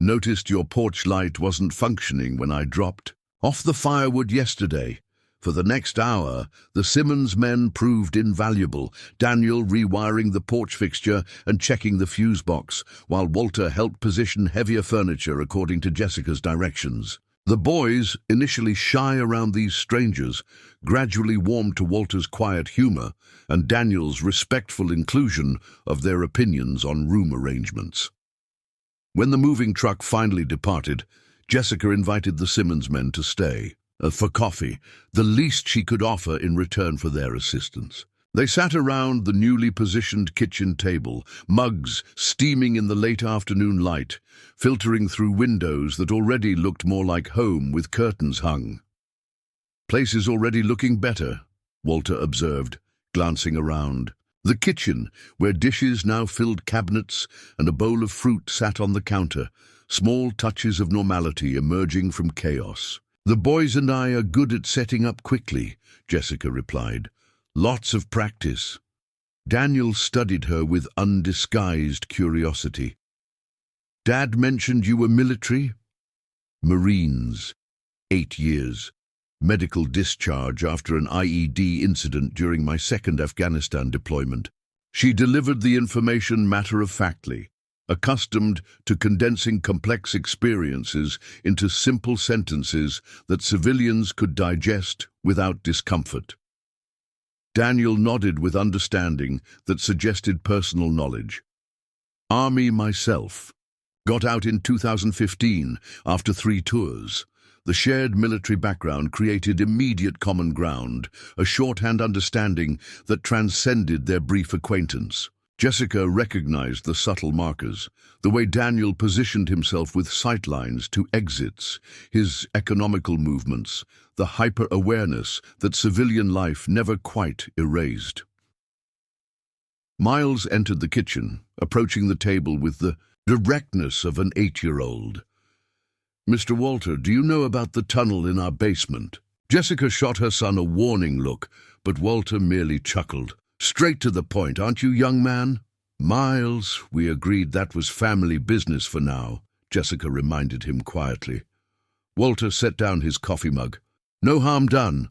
Noticed your porch light wasn't functioning when I dropped off the firewood yesterday." For the next hour, the Simmons men proved invaluable, Daniel rewiring the porch fixture and checking the fuse box, while Walter helped position heavier furniture according to Jessica's directions. The boys, initially shy around these strangers, gradually warmed to Walter's quiet humor and Daniel's respectful inclusion of their opinions on room arrangements. When the moving truck finally departed, Jessica invited the Simmons men to stay for coffee, the least she could offer in return for their assistance. They sat around the newly positioned kitchen table, mugs steaming in the late afternoon light, filtering through windows that already looked more like home with curtains hung. "Place is already looking better," Walter observed, glancing around. The kitchen, where dishes now filled cabinets and a bowl of fruit sat on the counter, small touches of normality emerging from chaos. "The boys and I are good at setting up quickly," Jessica replied. "Lots of practice." Daniel studied her with undisguised curiosity. "Dad mentioned you were military?" "Marines. 8 years. Medical discharge after an IED incident during my second Afghanistan deployment." She delivered the information matter-of-factly, accustomed to condensing complex experiences into simple sentences that civilians could digest without discomfort. Daniel nodded with understanding that suggested personal knowledge. Army myself. Got out in 2015 after 3 tours. The shared military background created immediate common ground, a shorthand understanding that transcended their brief acquaintance. Jessica recognized the subtle markers, the way Daniel positioned himself with sightlines to exits, his economical movements, the hyper-awareness that civilian life never quite erased. Miles entered the kitchen, approaching the table with the directness of an 8-year-old. "Mr. Walter, do you know about the tunnel in our basement?" Jessica shot her son a warning look, but Walter merely chuckled. "Straight to the point, aren't you, young man?" "Miles, we agreed that was family business for now," Jessica reminded him quietly. Walter set down his coffee mug. "No harm done.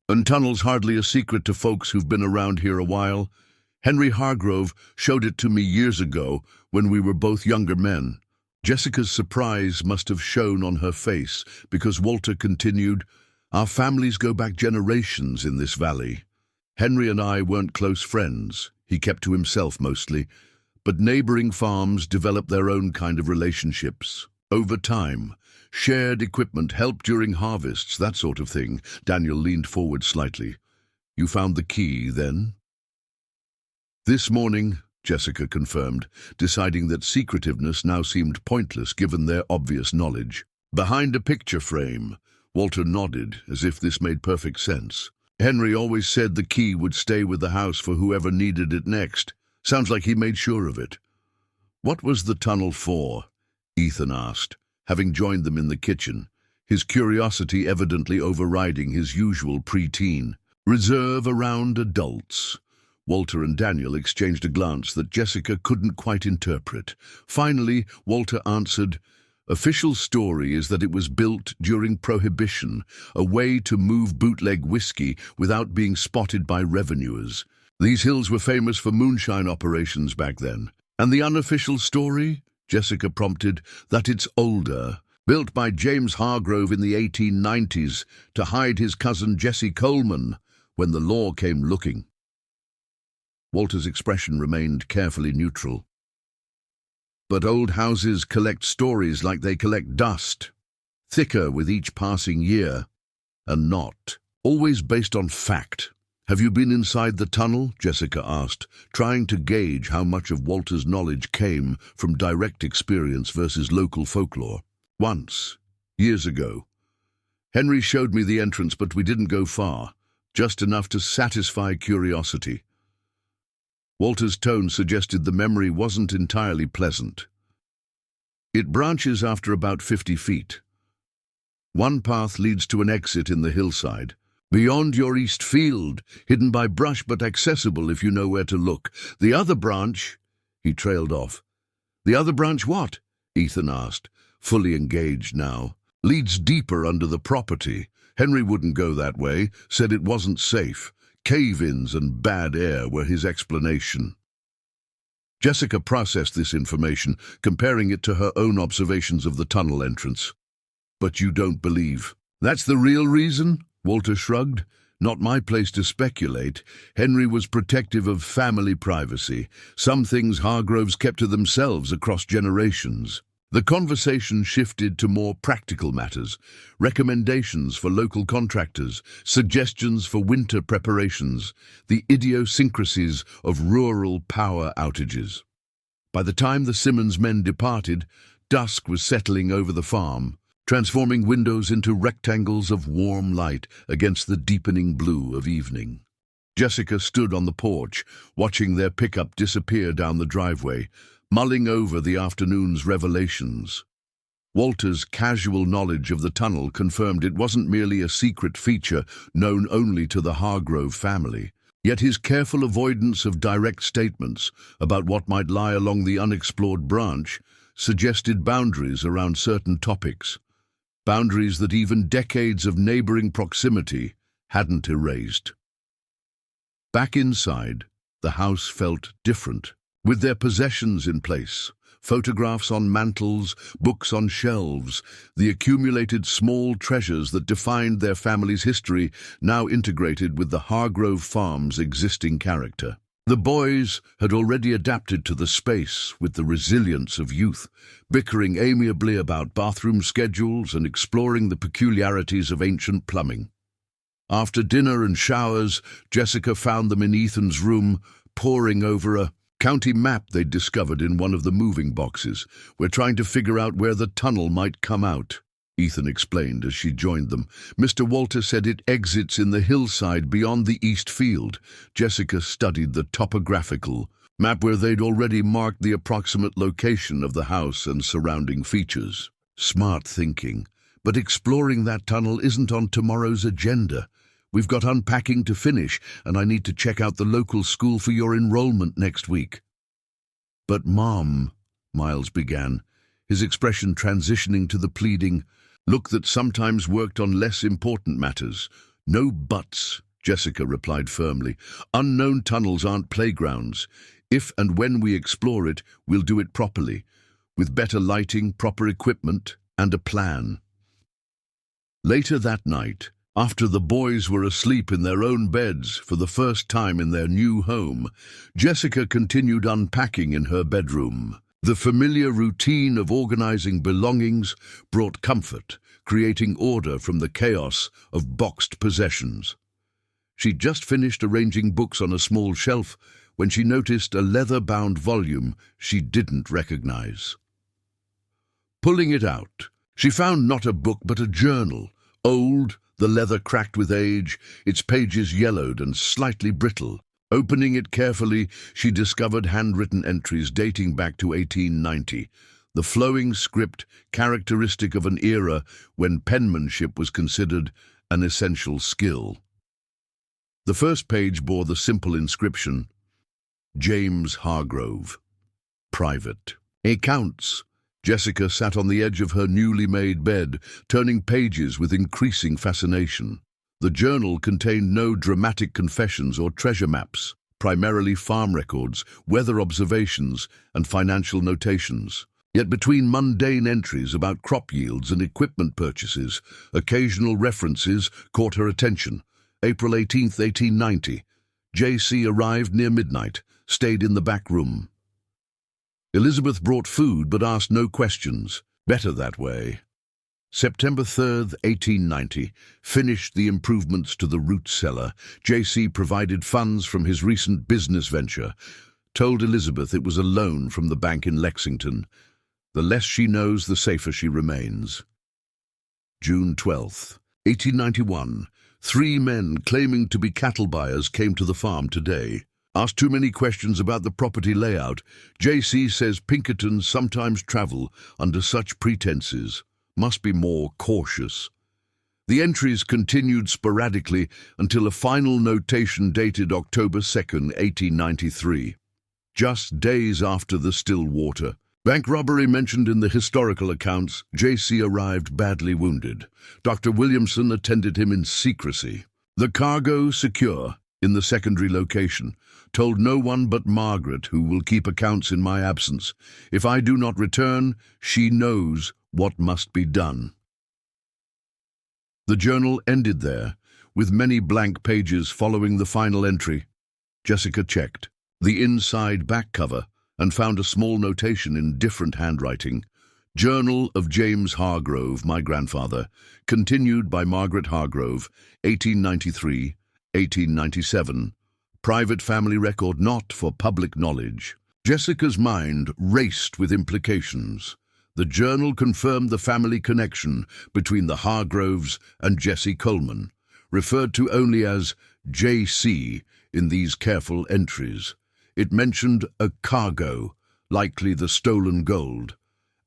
And tunnel's hardly a secret to folks who've been around here a while. Henry Hargrove showed it to me years ago when we were both younger men." Jessica's surprise must have shown on her face because Walter continued, "Our families go back generations in this valley. Henry and I weren't close friends. He kept to himself mostly, but neighboring farms developed their own kind of relationships. Over time, shared equipment, help during harvests, that sort of thing." Daniel leaned forward slightly. "You found the key, then?" "This morning," Jessica confirmed, deciding that secretiveness now seemed pointless given their obvious knowledge. "Behind a picture frame." Walter nodded, as if this made perfect sense. "Henry always said the key would stay with the house for whoever needed it next. Sounds like he made sure of it." "What was the tunnel for?" Ethan asked, having joined them in the kitchen, his curiosity evidently overriding his usual preteen reserve around adults. Walter and Daniel exchanged a glance that Jessica couldn't quite interpret. Finally, Walter answered, "Official story is that it was built during Prohibition, a way to move bootleg whiskey without being spotted by revenuers. These hills were famous for moonshine operations back then." "And the unofficial story?" Jessica prompted, "that it's older, built by James Hargrove in the 1890s to hide his cousin Jesse Coleman when the law came looking." Walter's expression remained carefully neutral. "But old houses collect stories like they collect dust, thicker with each passing year, and not always based on fact." "Have you been inside the tunnel?" Jessica asked, trying to gauge how much of Walter's knowledge came from direct experience versus local folklore. "Once, years ago. Henry showed me the entrance, but we didn't go far, just enough to satisfy curiosity." Walter's tone suggested the memory wasn't entirely pleasant. "It branches after about 50 feet. One path leads to an exit in the hillside, beyond your east field, hidden by brush but accessible if you know where to look. The other branch—" He trailed off. "The other branch what?" Ethan asked, fully engaged now. "Leads deeper under the property. Henry wouldn't go that way, said it wasn't safe. Cave-ins and bad air were his explanation." Jessica processed this information, comparing it to her own observations of the tunnel entrance. "But you don't believe that's the real reason?" Walter shrugged. "Not my place to speculate. Henry was protective of family privacy. Some things Hargroves kept to themselves across generations." The conversation shifted to more practical matters, recommendations for local contractors, suggestions for winter preparations, the idiosyncrasies of rural power outages. By the time the Simmons men departed, dusk was settling over the farm, transforming windows into rectangles of warm light against the deepening blue of evening. Jessica stood on the porch, watching their pickup disappear down the driveway, mulling over the afternoon's revelations. Walter's casual knowledge of the tunnel confirmed it wasn't merely a secret feature known only to the Hargrove family. Yet his careful avoidance of direct statements about what might lie along the unexplored branch suggested boundaries around certain topics, boundaries that even decades of neighboring proximity hadn't erased. Back inside, the house felt different. With their possessions in place, photographs on mantels, books on shelves, the accumulated small treasures that defined their family's history now integrated with the Hargrove farm's existing character. The boys had already adapted to the space with the resilience of youth, bickering amiably about bathroom schedules and exploring the peculiarities of ancient plumbing. After dinner and showers, Jessica found them in Ethan's room, poring over a county map they'd discovered in one of the moving boxes. "We're trying to figure out where the tunnel might come out," Ethan explained as she joined them. "Mr. Walter said it exits in the hillside beyond the east field." Jessica studied the topographical map where they'd already marked the approximate location of the house and surrounding features. Smart thinking. But exploring that tunnel isn't on tomorrow's agenda. We've got unpacking to finish, and I need to check out the local school for your enrollment next week. "But Mom," Miles began, his expression transitioning to the pleading look that sometimes worked on less important matters. "No buts," Jessica replied firmly. "Unknown tunnels aren't playgrounds. If and when we explore it, we'll do it properly, with better lighting, proper equipment, and a plan." Later that night, after the boys were asleep in their own beds for the first time in their new home, Jessica continued unpacking in her bedroom. The familiar routine of organizing belongings brought comfort, creating order from the chaos of boxed possessions. She'd just finished arranging books on a small shelf when she noticed a leather-bound volume she didn't recognize. Pulling it out, she found not a book but a journal, old, the leather cracked with age, its pages yellowed and slightly brittle. Opening it carefully, she discovered handwritten entries dating back to 1890, the flowing script characteristic of an era when penmanship was considered an essential skill. The first page bore the simple inscription, "James Hargrove, Private." Accounts. Jessica sat on the edge of her newly made bed, turning pages with increasing fascination. The journal contained no dramatic confessions or treasure maps, primarily farm records, weather observations, and financial notations. Yet between mundane entries about crop yields and equipment purchases, occasional references caught her attention. April 18th, 1890. J.C. arrived near midnight, stayed in the back room. Elizabeth brought food but asked no questions. Better that way. September 3rd, 1890, finished the improvements to the root cellar. J.C. provided funds from his recent business venture, told Elizabeth it was a loan from the bank in Lexington. The less she knows, the safer she remains. June 12th, 1891. 3 men claiming to be cattle buyers came to the farm today. Asked too many questions about the property layout, J.C. says Pinkertons sometimes travel under such pretenses. Must be more cautious. The entries continued sporadically until a final notation dated October 2nd, 1893. Just days after the Stillwater bank robbery mentioned in the historical accounts, J.C. arrived badly wounded. Dr. Williamson attended him in secrecy. The cargo secure in the secondary location. Told no one but Margaret, who will keep accounts in my absence. If I do not return, she knows what must be done. The journal ended there, with many blank pages following the final entry. Jessica checked the inside back cover and found a small notation in different handwriting. Journal of James Hargrove, my grandfather, continued by Margaret Hargrove, 1893, 1897. Private family record not for public knowledge. Jessica's mind raced with implications. The journal confirmed the family connection between the Hargroves and Jesse Coleman, referred to only as J.C. in these careful entries. It mentioned a cargo, likely the stolen gold,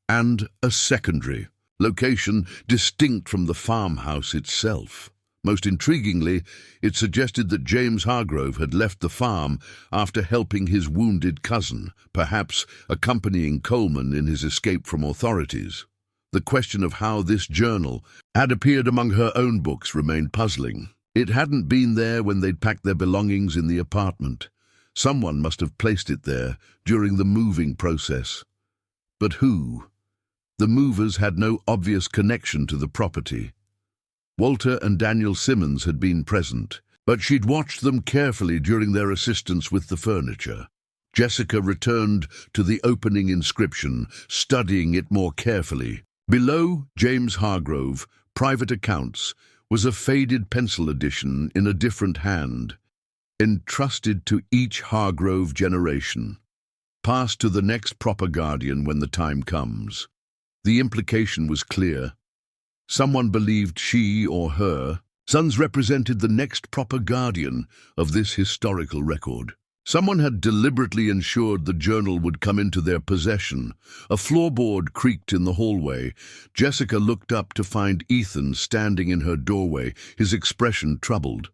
and a secondary location distinct from the farmhouse itself. Most intriguingly, it suggested that James Hargrove had left the farm after helping his wounded cousin, perhaps accompanying Coleman in his escape from authorities. The question of how this journal had appeared among her own books remained puzzling. It hadn't been there when they'd packed their belongings in the apartment. Someone must have placed it there during the moving process. But who? The movers had no obvious connection to the property. Walter and Daniel Simmons had been present. but she'd watched them carefully during their assistance with the furniture. Jessica returned to the opening inscription, studying it more carefully. Below James Hargrove, private accounts, was a faded pencil edition in a different hand, entrusted to each Hargrove generation, passed to the next proper guardian when the time comes. The implication was clear. Someone believed she or her sons represented the next proper guardian of this historical record. Someone had deliberately ensured the journal would come into their possession. A floorboard creaked in the hallway. Jessica looked up to find Ethan standing in her doorway, his expression troubled.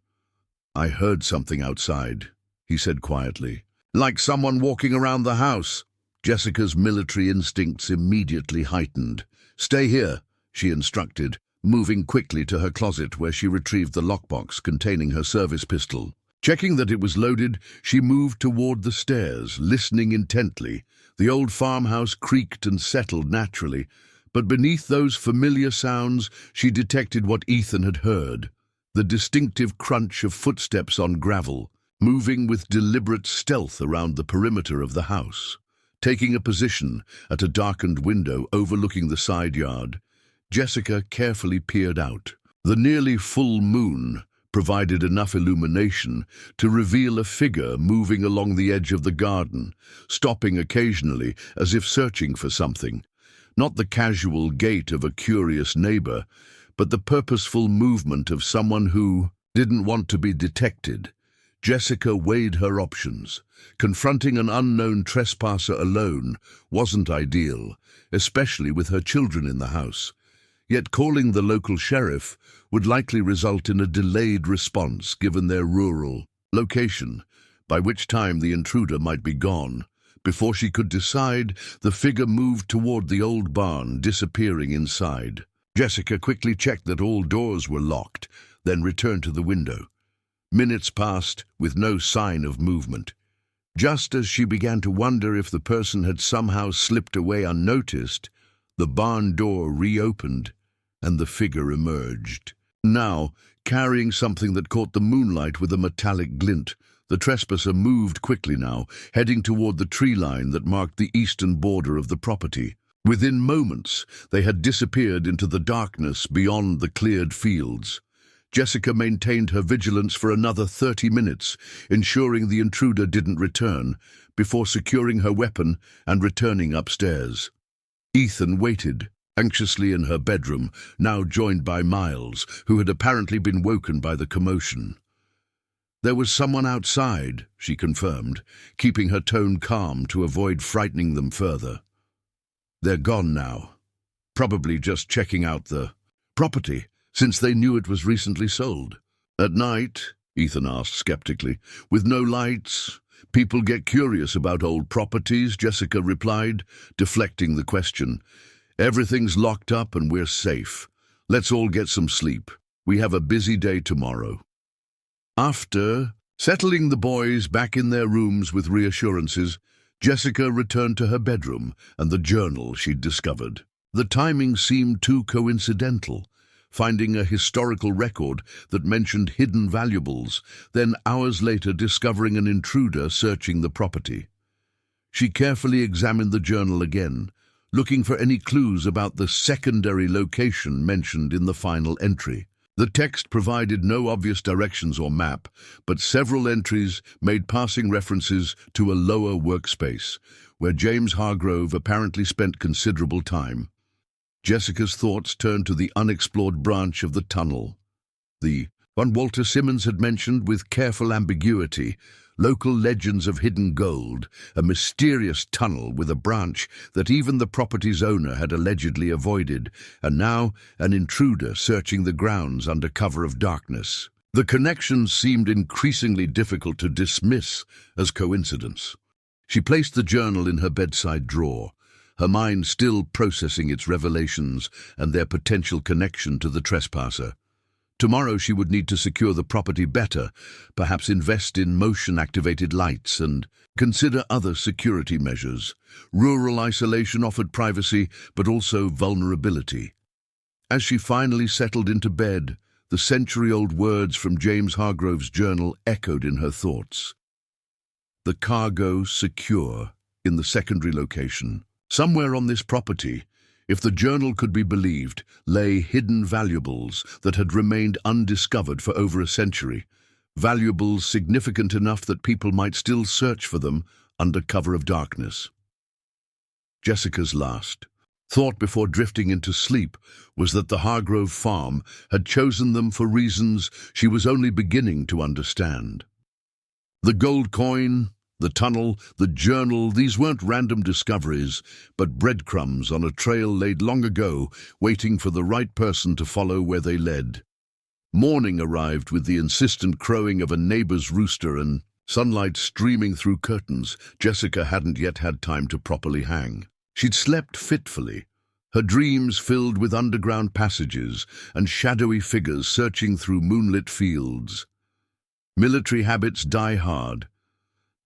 "I heard something outside," he said quietly. "Like someone walking around the house." Jessica's military instincts immediately heightened. "Stay here," she instructed, moving quickly to her closet where she retrieved the lockbox containing her service pistol. Checking that it was loaded, she moved toward the stairs, listening intently. The old farmhouse creaked and settled naturally, but beneath those familiar sounds she detected what Ethan had heard, the distinctive crunch of footsteps on gravel, moving with deliberate stealth around the perimeter of the house. Taking a position at a darkened window overlooking the side yard, Jessica carefully peered out. The nearly full moon provided enough illumination to reveal a figure moving along the edge of the garden, stopping occasionally as if searching for something. Not the casual gait of a curious neighbor, but the purposeful movement of someone who didn't want to be detected. Jessica weighed her options. Confronting an unknown trespasser alone wasn't ideal, especially with her children in the house. Yet calling the local sheriff would likely result in a delayed response given their rural location, by which time the intruder might be gone. Before she could decide, the figure moved toward the old barn, disappearing inside. Jessica quickly checked that all doors were locked, then returned to the window. Minutes passed with no sign of movement. Just as she began to wonder if the person had somehow slipped away unnoticed, the barn door reopened and the figure emerged. Now, carrying something that caught the moonlight with a metallic glint, the trespasser moved quickly now, heading toward the tree line that marked the eastern border of the property. Within moments, they had disappeared into the darkness beyond the cleared fields. Jessica maintained her vigilance for another 30 minutes, ensuring the intruder didn't return, before securing her weapon and returning upstairs. Ethan waited, anxiously in her bedroom, now joined by Miles, who had apparently been woken by the commotion. There was someone outside, she confirmed, keeping her tone calm to avoid frightening them further. They're gone now. Probably just checking out the property, since they knew it was recently sold. At night, Ethan asked skeptically, with no lights, people get curious about old properties, Jessica replied, deflecting the question. Everything's locked up and we're safe. Let's all get some sleep. We have a busy day tomorrow. After settling the boys back in their rooms with reassurances, Jessica returned to her bedroom and the journal she'd discovered. The timing seemed too coincidental, finding a historical record that mentioned hidden valuables, then hours later discovering an intruder searching the property. She carefully examined the journal again, looking for any clues about the secondary location mentioned in the final entry. The text provided no obvious directions or map, but several entries made passing references to a lower workspace, where James Hargrove apparently spent considerable time. Jessica's thoughts turned to the unexplored branch of the tunnel. The one Walter Simmons had mentioned with careful ambiguity, local legends of hidden gold, a mysterious tunnel with a branch that even the property's owner had allegedly avoided, and now an intruder searching the grounds under cover of darkness. The connections seemed increasingly difficult to dismiss as coincidence. She placed the journal in her bedside drawer, her mind still processing its revelations and their potential connection to the trespasser. Tomorrow she would need to secure the property better, perhaps invest in motion-activated lights and consider other security measures. Rural isolation offered privacy, but also vulnerability. As she finally settled into bed, The century-old words from James Hargrove's journal echoed in her thoughts. The cargo secure in the secondary location. Somewhere on this property, if the journal could be believed, lay hidden valuables that had remained undiscovered for over a century, valuables significant enough that people might still search for them under cover of darkness. Jessica's last thought before drifting into sleep was that the Hargrove farm had chosen them for reasons she was only beginning to understand. The gold coin, the tunnel, the journal, these weren't random discoveries, but breadcrumbs on a trail laid long ago, waiting for the right person to follow where they led. Morning arrived with the insistent crowing of a neighbor's rooster and sunlight streaming through curtains Jessica hadn't yet had time to properly hang. She'd slept fitfully, her dreams filled with underground passages and shadowy figures searching through moonlit fields. Military habits die hard.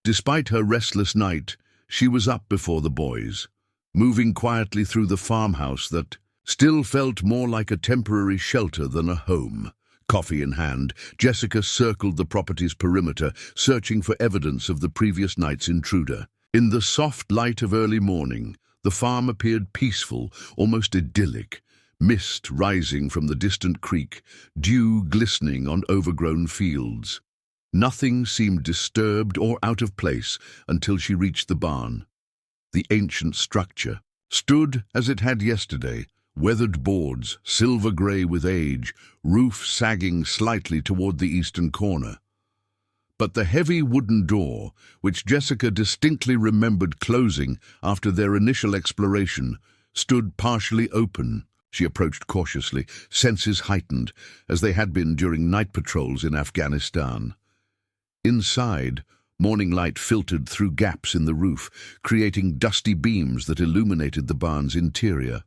Despite her restless night, she was up before the boys, moving quietly through the farmhouse that still felt more like a temporary shelter than a home. Coffee in hand, Jessica circled the property's perimeter, searching for evidence of the previous night's intruder. In the soft light of early morning, the farm appeared peaceful, almost idyllic, mist rising from the distant creek, dew glistening on overgrown fields. Nothing seemed disturbed or out of place until she reached the barn. The ancient structure stood as it had yesterday, weathered boards, silver-grey with age, roof sagging slightly toward the eastern corner. But the heavy wooden door, which Jessica distinctly remembered closing after their initial exploration, stood partially open. She approached cautiously, senses heightened, as they had been during night patrols in Afghanistan. Inside, morning light filtered through gaps in the roof, creating dusty beams that illuminated the barn's interior.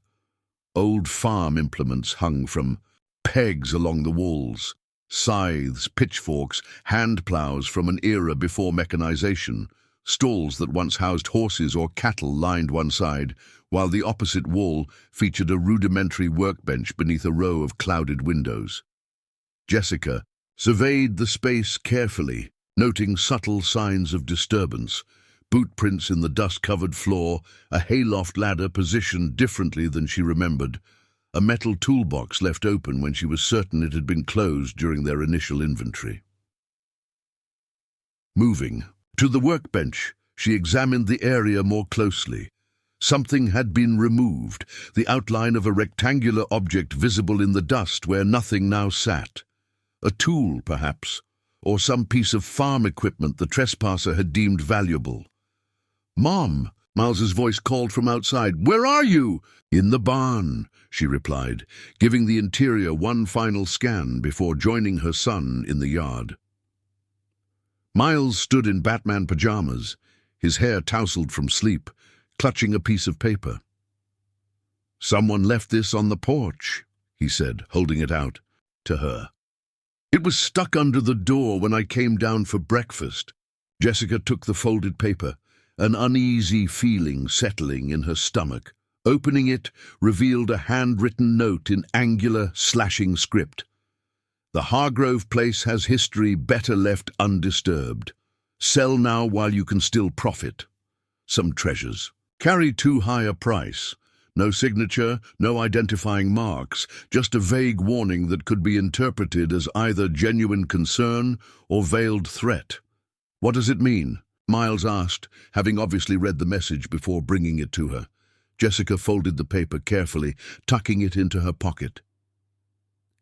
Old farm implements hung from pegs along the walls. Scythes, pitchforks, hand plows from an era before mechanization. Stalls that once housed horses or cattle lined one side, while the opposite wall featured a rudimentary workbench beneath a row of clouded windows. Jessica surveyed the space carefully, noting subtle signs of disturbance. Boot prints in the dust-covered floor, a hayloft ladder positioned differently than she remembered, a metal toolbox left open when she was certain it had been closed during their initial inventory. Moving to the workbench, she examined the area more closely. Something had been removed, the outline of a rectangular object visible in the dust where nothing now sat. A tool, perhaps, or some piece of farm equipment the trespasser had deemed valuable. "Mom!" Miles's voice called from outside. "Where are you?" "In the barn," she replied, giving the interior one final scan before joining her son in the yard. Miles stood in Batman pajamas, his hair tousled from sleep, clutching a piece of paper. "Someone left this on the porch," he said, holding it out to her. "It was stuck under the door when I came down for breakfast." Jessica took the folded paper, an uneasy feeling settling in her stomach. Opening it revealed a handwritten note in angular, slashing script. "The Hargrove place has history better left undisturbed. Sell now while you can still profit. Some treasures. Carry too high a price. No signature, no identifying marks, just a vague warning that could be interpreted as either genuine concern or veiled threat." "What does it mean?" Miles asked, having obviously read the message before bringing it to her. Jessica folded the paper carefully, tucking it into her pocket.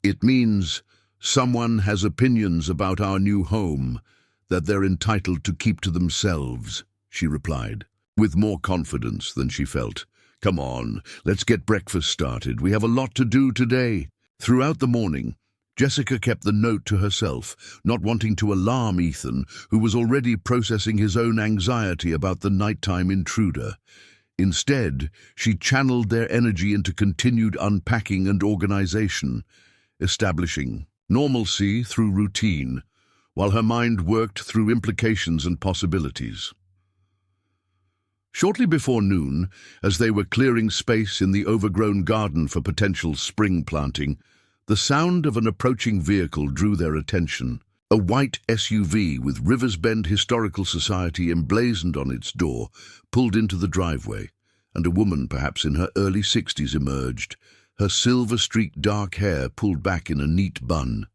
"It means someone has opinions about our new home that they're entitled to keep to themselves," she replied, with more confidence than she felt. "Come on, let's get breakfast started. We have a lot to do today." Throughout the morning, Jessica kept the note to herself, not wanting to alarm Ethan, who was already processing his own anxiety about the nighttime intruder. Instead, she channeled their energy into continued unpacking and organization, establishing normalcy through routine, while her mind worked through implications and possibilities. Shortly before noon, as they were clearing space in the overgrown garden for potential spring planting, The sound of an approaching vehicle drew their attention. A white SUV with Riversbend Historical Society emblazoned on its door pulled into the driveway, and a woman, perhaps in her early 60s, emerged, her silver-streaked dark hair pulled back in a neat bun.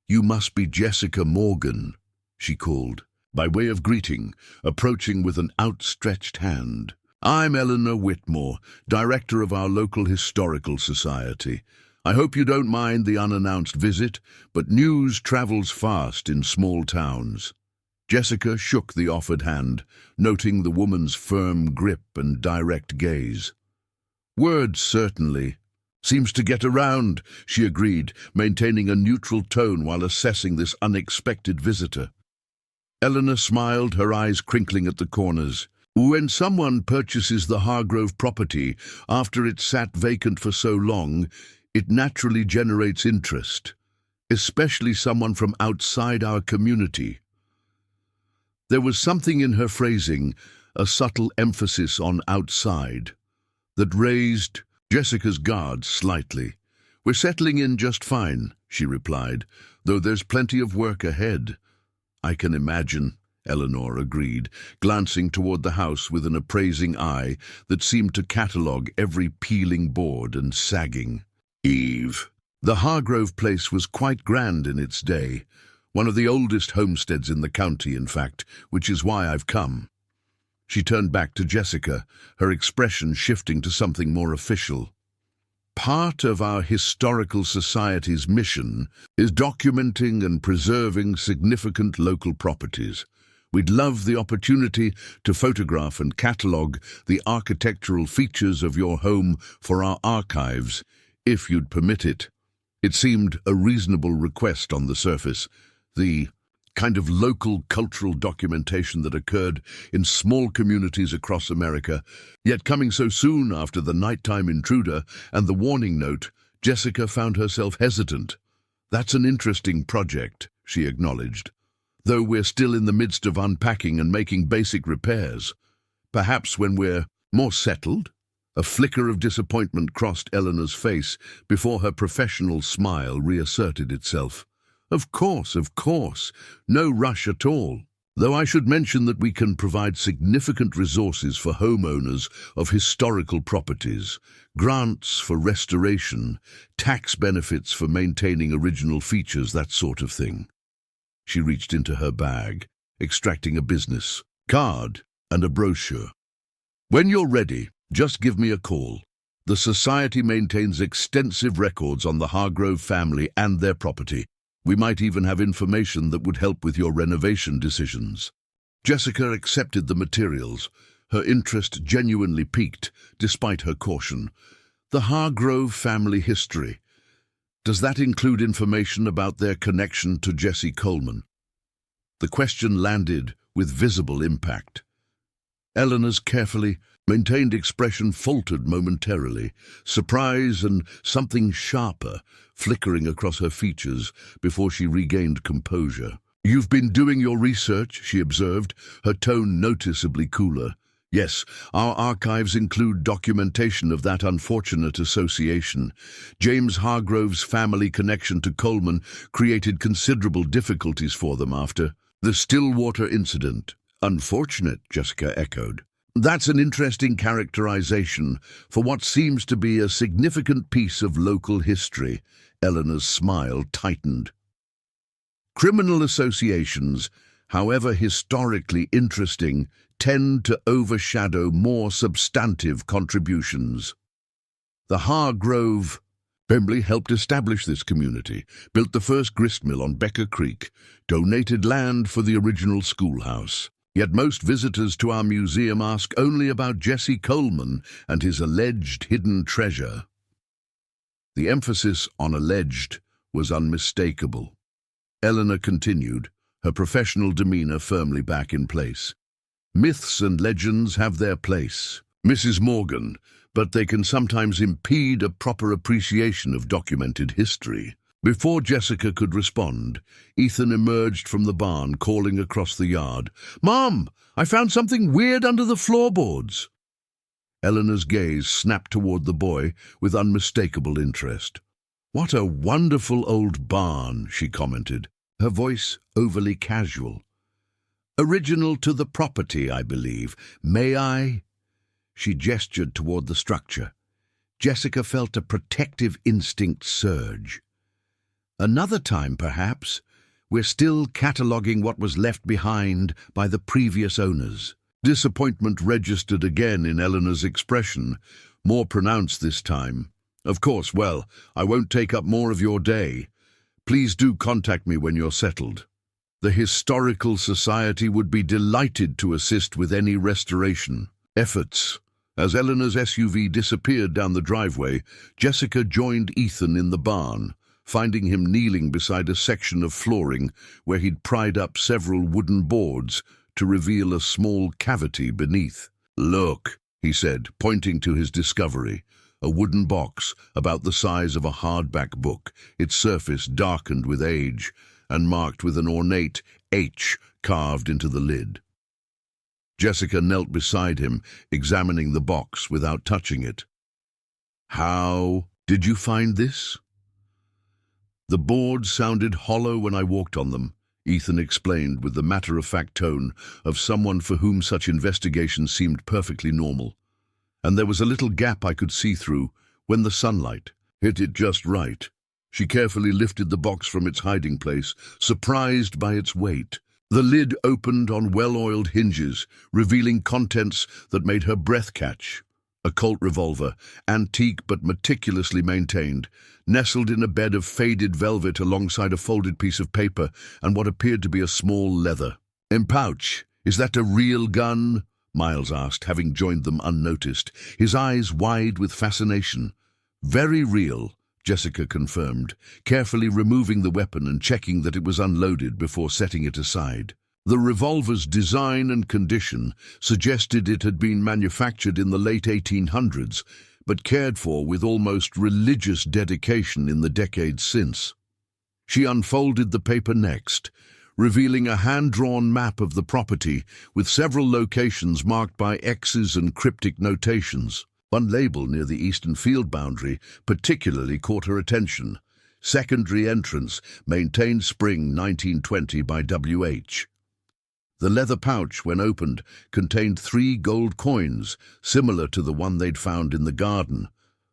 "You must be Jessica Morgan," she called, by way of greeting, approaching with an outstretched hand. "I'm Eleanor Whitmore, director of our local historical society. I hope you don't mind the unannounced visit, but news travels fast in small towns." Jessica shook the offered hand, noting the woman's firm grip and direct gaze. "Word, certainly. Seems to get around," she agreed, maintaining a neutral tone while assessing this unexpected visitor. Eleanor smiled, her eyes crinkling at the corners. "When someone purchases the Hargrove property after it sat vacant for so long, it naturally generates interest, especially someone from outside our community." There was something in her phrasing, a subtle emphasis on outside, that raised Jessica's guard slightly. "We're settling in just fine," she replied, "though there's plenty of work ahead." "I can imagine," Eleanor agreed, glancing toward the house with an appraising eye that seemed to catalogue every peeling board and sagging eave. The Hargrove place was quite grand in its day, one of the oldest homesteads in the county, in fact, which is why I've come. She turned back to Jessica, her expression shifting to something more official. "Part of our historical society's mission is documenting and preserving significant local properties. We'd love the opportunity to photograph and catalogue the architectural features of your home for our archives, if you'd permit it." It seemed a reasonable request on the surface, the kind of local cultural documentation that occurred in small communities across America, yet coming so soon after the nighttime intruder and the warning note, Jessica found herself hesitant. "That's an interesting project," she acknowledged, "though we're still in the midst of unpacking and making basic repairs. Perhaps when we're more settled?" A flicker of disappointment crossed Eleanor's face before her professional smile reasserted itself. Of course, no rush at all. Though I should mention that we can provide significant resources for homeowners of historical properties, grants for restoration, tax benefits for maintaining original features, that sort of thing." She reached into her bag, extracting a business card and a brochure. "When you're ready, just give me a call. The Society maintains extensive records on the Hargrove family and their property. We might even have information that would help with your renovation decisions." Jessica accepted the materials, her interest genuinely piqued, despite her caution. "The Hargrove family history. Does that include information about their connection to Jesse Coleman?" The question landed with visible impact. Eleanor's carefully maintained expression faltered momentarily, surprise and something sharper flickering across her features before she regained composure. "You've been doing your research," she observed, her tone noticeably cooler. "Yes, our archives include documentation of that unfortunate association. James Hargrove's family connection to Coleman created considerable difficulties for them after the Stillwater incident." "Unfortunate," Jessica echoed. "That's an interesting characterization for what seems to be a significant piece of local history." Eleanor's smile tightened. "Criminal associations, however historically interesting, tend to overshadow more substantive contributions. The Hargrove family helped establish this community, built the first gristmill on Becker Creek, donated land for the original schoolhouse. Yet most visitors to our museum ask only about Jesse Coleman and his alleged hidden treasure." The emphasis on alleged was unmistakable. Eleanor continued, her professional demeanor firmly back in place. "Myths and legends have their place, Mrs. Morgan, but they can sometimes impede a proper appreciation of documented history." Before Jessica could respond, Ethan emerged from the barn, calling across the yard, "Mom, I found something weird under the floorboards." Eleanor's gaze snapped toward the boy with unmistakable interest. "What a wonderful old barn," she commented, her voice overly casual. "Original to the property, I believe. May I?" She gestured toward the structure. Jessica felt a protective instinct surge. "Another time, perhaps. We're still cataloguing what was left behind by the previous owners." Disappointment registered again in Eleanor's expression, more pronounced this time. "Of course, well, I won't take up more of your day. Please do contact me when you're settled. The Historical Society would be delighted to assist with any restoration efforts." As Eleanor's SUV disappeared down the driveway, Jessica joined Ethan in the barn, finding him kneeling beside a section of flooring where he'd pried up several wooden boards to reveal a small cavity beneath. "Look," he said, pointing to his discovery, a wooden box about the size of a hardback book, its surface darkened with age and marked with an ornate H carved into the lid. Jessica knelt beside him, examining the box without touching it. "How did you find this?" "The boards sounded hollow when I walked on them," Ethan explained with the matter-of-fact tone of someone for whom such investigation seemed perfectly normal. "And there was a little gap I could see through when the sunlight hit it just right." She carefully lifted the box from its hiding place, surprised by its weight. The lid opened on well-oiled hinges, revealing contents that made her breath catch. A Colt revolver, antique but meticulously maintained, nestled in a bed of faded velvet alongside a folded piece of paper and what appeared to be a small leather pouch. "Is that a real gun?" Miles asked, having joined them unnoticed, his eyes wide with fascination. "Very real," Jessica confirmed, carefully removing the weapon and checking that it was unloaded before setting it aside. The revolver's design and condition suggested it had been manufactured in the late 1800s, but cared for with almost religious dedication in the decades since. She unfolded the paper next, revealing a hand-drawn map of the property with several locations marked by X's and cryptic notations. One label near the eastern field boundary particularly caught her attention. "Secondary entrance, maintained spring 1920 by W.H." The leather pouch, when opened, contained 3 gold coins, similar to the one they'd found in the garden.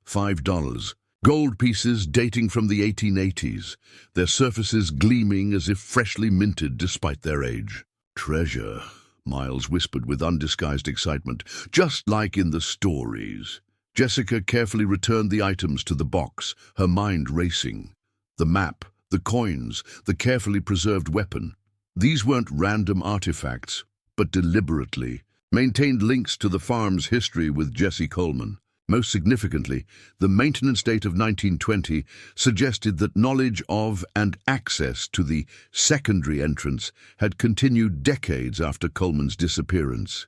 $5. Gold pieces dating from the 1880s, their surfaces gleaming as if freshly minted despite their age. "Treasure," Miles whispered with undisguised excitement, "just like in the stories." Jessica carefully returned the items to the box, her mind racing. The map, the coins, the carefully preserved weapon. These weren't random artifacts, but deliberately maintained links to the farm's history with Jesse Coleman. Most significantly, the maintenance date of 1920 suggested that knowledge of and access to the secondary entrance had continued decades after Coleman's disappearance.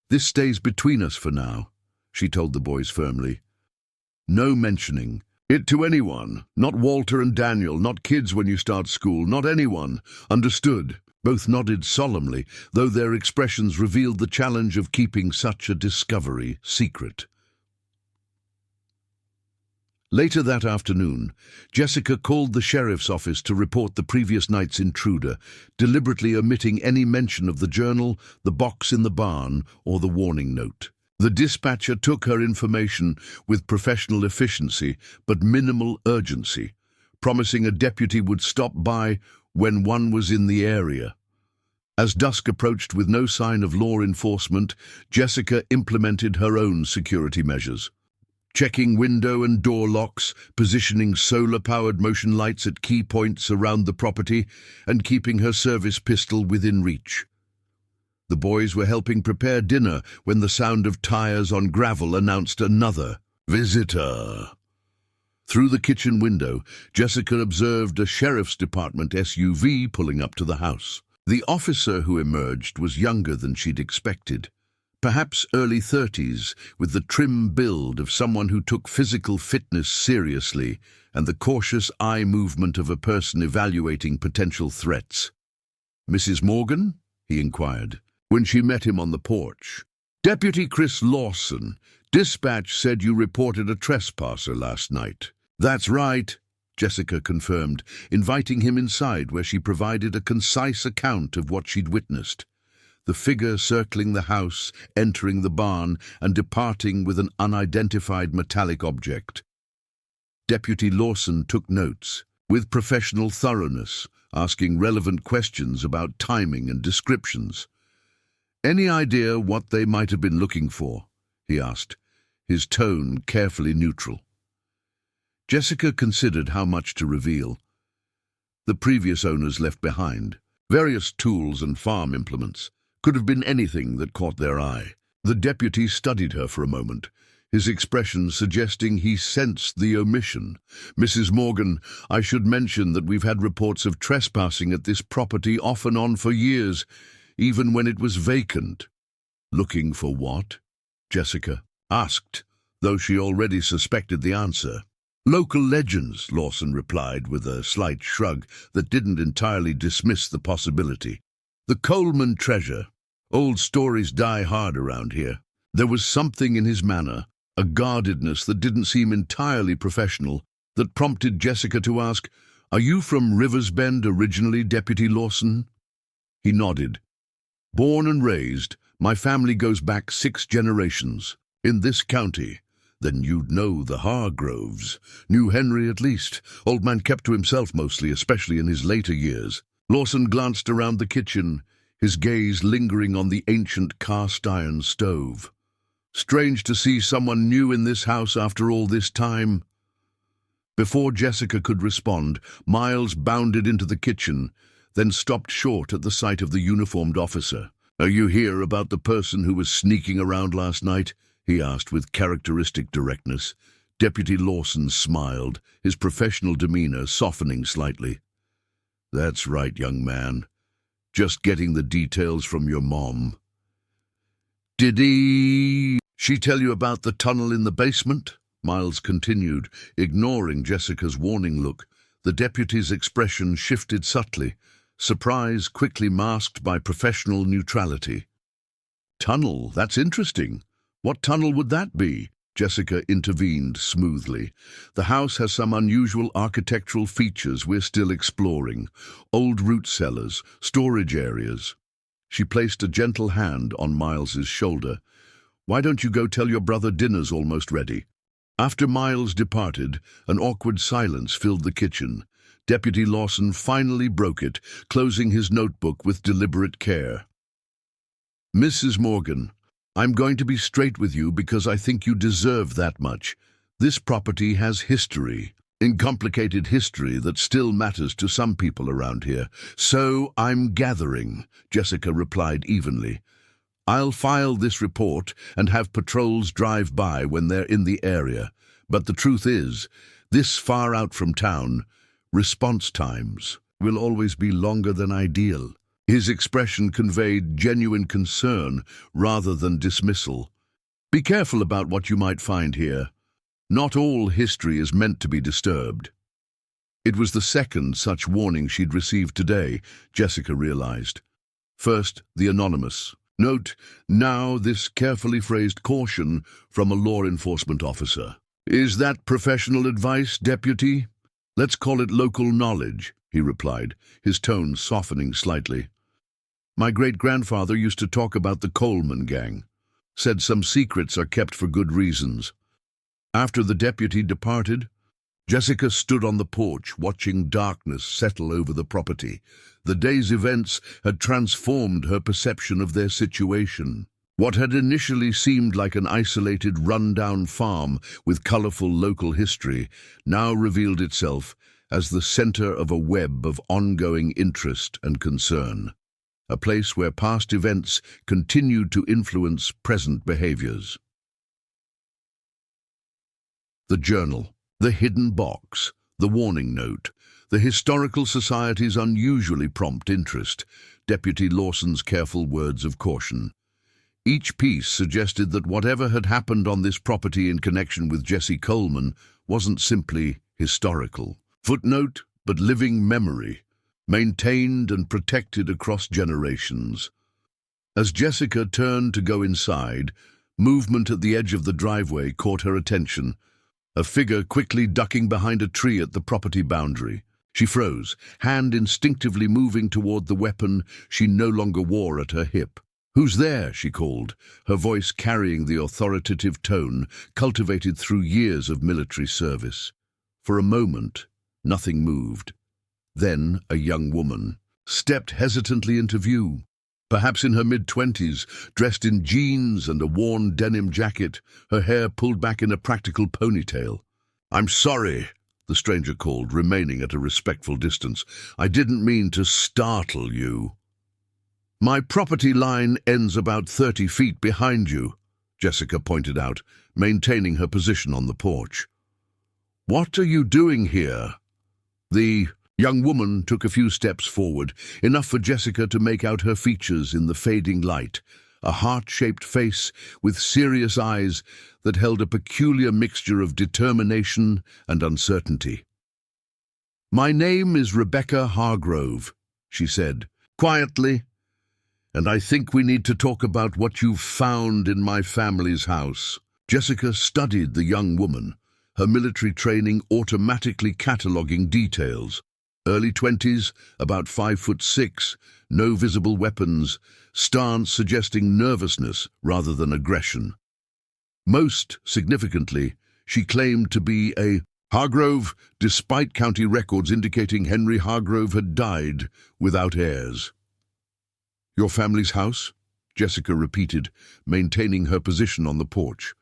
"This stays between us for now," she told the boys firmly. "No mentioning it to anyone, not Walter and Daniel, not kids when you start school, not anyone. Understood?" Both nodded solemnly, though their expressions revealed the challenge of keeping such a discovery secret. Later that afternoon, Jessica called the sheriff's office to report the previous night's intruder, deliberately omitting any mention of the journal, the box in the barn, or the warning note. The dispatcher took her information with professional efficiency but minimal urgency, promising a deputy would stop by when one was in the area. As dusk approached with no sign of law enforcement, Jessica implemented her own security measures. Checking window and door locks, positioning solar-powered motion lights at key points around the property, and keeping her service pistol within reach. The boys were helping prepare dinner when the sound of tires on gravel announced another visitor. Through the kitchen window, Jessica observed a sheriff's department SUV pulling up to the house. The officer who emerged was younger than she'd expected. Perhaps early 30s, with the trim build of someone who took physical fitness seriously and the cautious eye movement of a person evaluating potential threats. "Mrs. Morgan?" he inquired, when she met him on the porch. "Deputy Chris Lawson. Dispatch said you reported a trespasser last night." "That's right," Jessica confirmed, inviting him inside where she provided a concise account of what she'd witnessed. The figure circling the house, entering the barn, and departing with an unidentified metallic object. Deputy Lawson took notes, with professional thoroughness, asking relevant questions about timing and descriptions. "Any idea what they might have been looking for?" he asked, his tone carefully neutral. Jessica considered how much to reveal. The previous owners left behind various tools and farm implements. Could have been anything that caught their eye. The deputy studied her for a moment, his expression suggesting he sensed the omission. "Mrs. Morgan, I should mention that we've had reports of trespassing at this property off and on for years, even when it was vacant." "Looking for what?" Jessica asked, though she already suspected the answer. "Local legends," Lawson replied with a slight shrug that didn't entirely dismiss the possibility. "The Coleman treasure. Old stories die hard around here." There was something in his manner, a guardedness that didn't seem entirely professional, that prompted Jessica to ask, "Are you from Riversbend originally, Deputy Lawson?" He nodded. "Born and raised, my family goes back 6 generations. In this county." "Then you'd know the Hargroves." "Knew Henry at least. Old man kept to himself mostly, especially in his later years." Lawson glanced around the kitchen, his gaze lingering on the ancient cast-iron stove. "Strange to see someone new in this house after all this time." Before Jessica could respond, Miles bounded into the kitchen, then stopped short at the sight of the uniformed officer. "Are you here about the person who was sneaking around last night?" he asked with characteristic directness. Deputy Lawson smiled, his professional demeanor softening slightly. "That's right, young man. Just getting the details from your mom." "Did she tell you about the tunnel in the basement?" Miles continued, ignoring Jessica's warning look. The deputy's expression shifted subtly, surprise quickly masked by professional neutrality. "Tunnel, that's interesting. What tunnel would that be?" Jessica intervened smoothly. "The house has some unusual architectural features we're still exploring. Old root cellars, storage areas." She placed a gentle hand on Miles's shoulder. "Why don't you go tell your brother dinner's almost ready?" After Miles departed, an awkward silence filled the kitchen. Deputy Lawson finally broke it, closing his notebook with deliberate care. "Mrs. Morgan, I'm going to be straight with you because I think you deserve that much. This property has history, complicated history that still matters to some people around here." "So I'm gathering," Jessica replied evenly. "I'll file this report and have patrols drive by when they're in the area. But the truth is, this far out from town, response times will always be longer than ideal." His expression conveyed genuine concern rather than dismissal. "Be careful about what you might find here. Not all history is meant to be disturbed." It was the second such warning she'd received today, Jessica realized. First, the anonymous. Note, now this carefully phrased caution from a law enforcement officer. "Is that professional advice, Deputy?" "Let's call it local knowledge," he replied, his tone softening slightly. "My great-grandfather used to talk about the Coleman gang. Said some secrets are kept for good reasons." After the deputy departed, Jessica stood on the porch watching darkness settle over the property. The day's events had transformed her perception of their situation. What had initially seemed like an isolated, run-down farm with colorful local history now revealed itself as the center of a web of ongoing interest and concern. A place where past events continued to influence present behaviors. The journal, the hidden box, the warning note, the Historical Society's unusually prompt interest, Deputy Lawson's careful words of caution. Each piece suggested that whatever had happened on this property in connection with Jesse Coleman wasn't simply historical. Footnote, but living memory, maintained and protected across generations. As Jessica turned to go inside, movement at the edge of the driveway caught her attention. a figure quickly ducking behind a tree at the property boundary. She froze, hand instinctively moving toward the weapon she no longer wore at her hip. "Who's there?" she called, her voice carrying the authoritative tone cultivated through years of military service. For a moment, nothing moved. Then a young woman stepped hesitantly into view. Perhaps in her mid-20s, dressed in jeans and a worn denim jacket, her hair pulled back in a practical ponytail. "I'm sorry," the stranger called, remaining at a respectful distance. "I didn't mean to startle you." "My property line ends about 30 feet behind you," Jessica pointed out, maintaining her position on the porch. "What are you doing here?" The young woman took a few steps forward, enough for Jessica to make out her features in the fading light, a heart-shaped face with serious eyes that held a peculiar mixture of determination and uncertainty. "My name is Rebecca Hargrove," she said, quietly, "and I think we need to talk about what you've found in my family's house." Jessica studied the young woman, her military training automatically cataloguing details. Early 20s, about 5'6", no visible weapons, stance suggesting nervousness rather than aggression. Most significantly, she claimed to be a Hargrove, despite county records indicating Henry Hargrove had died without heirs. "Your family's house?" Jessica repeated, maintaining her position on the porch.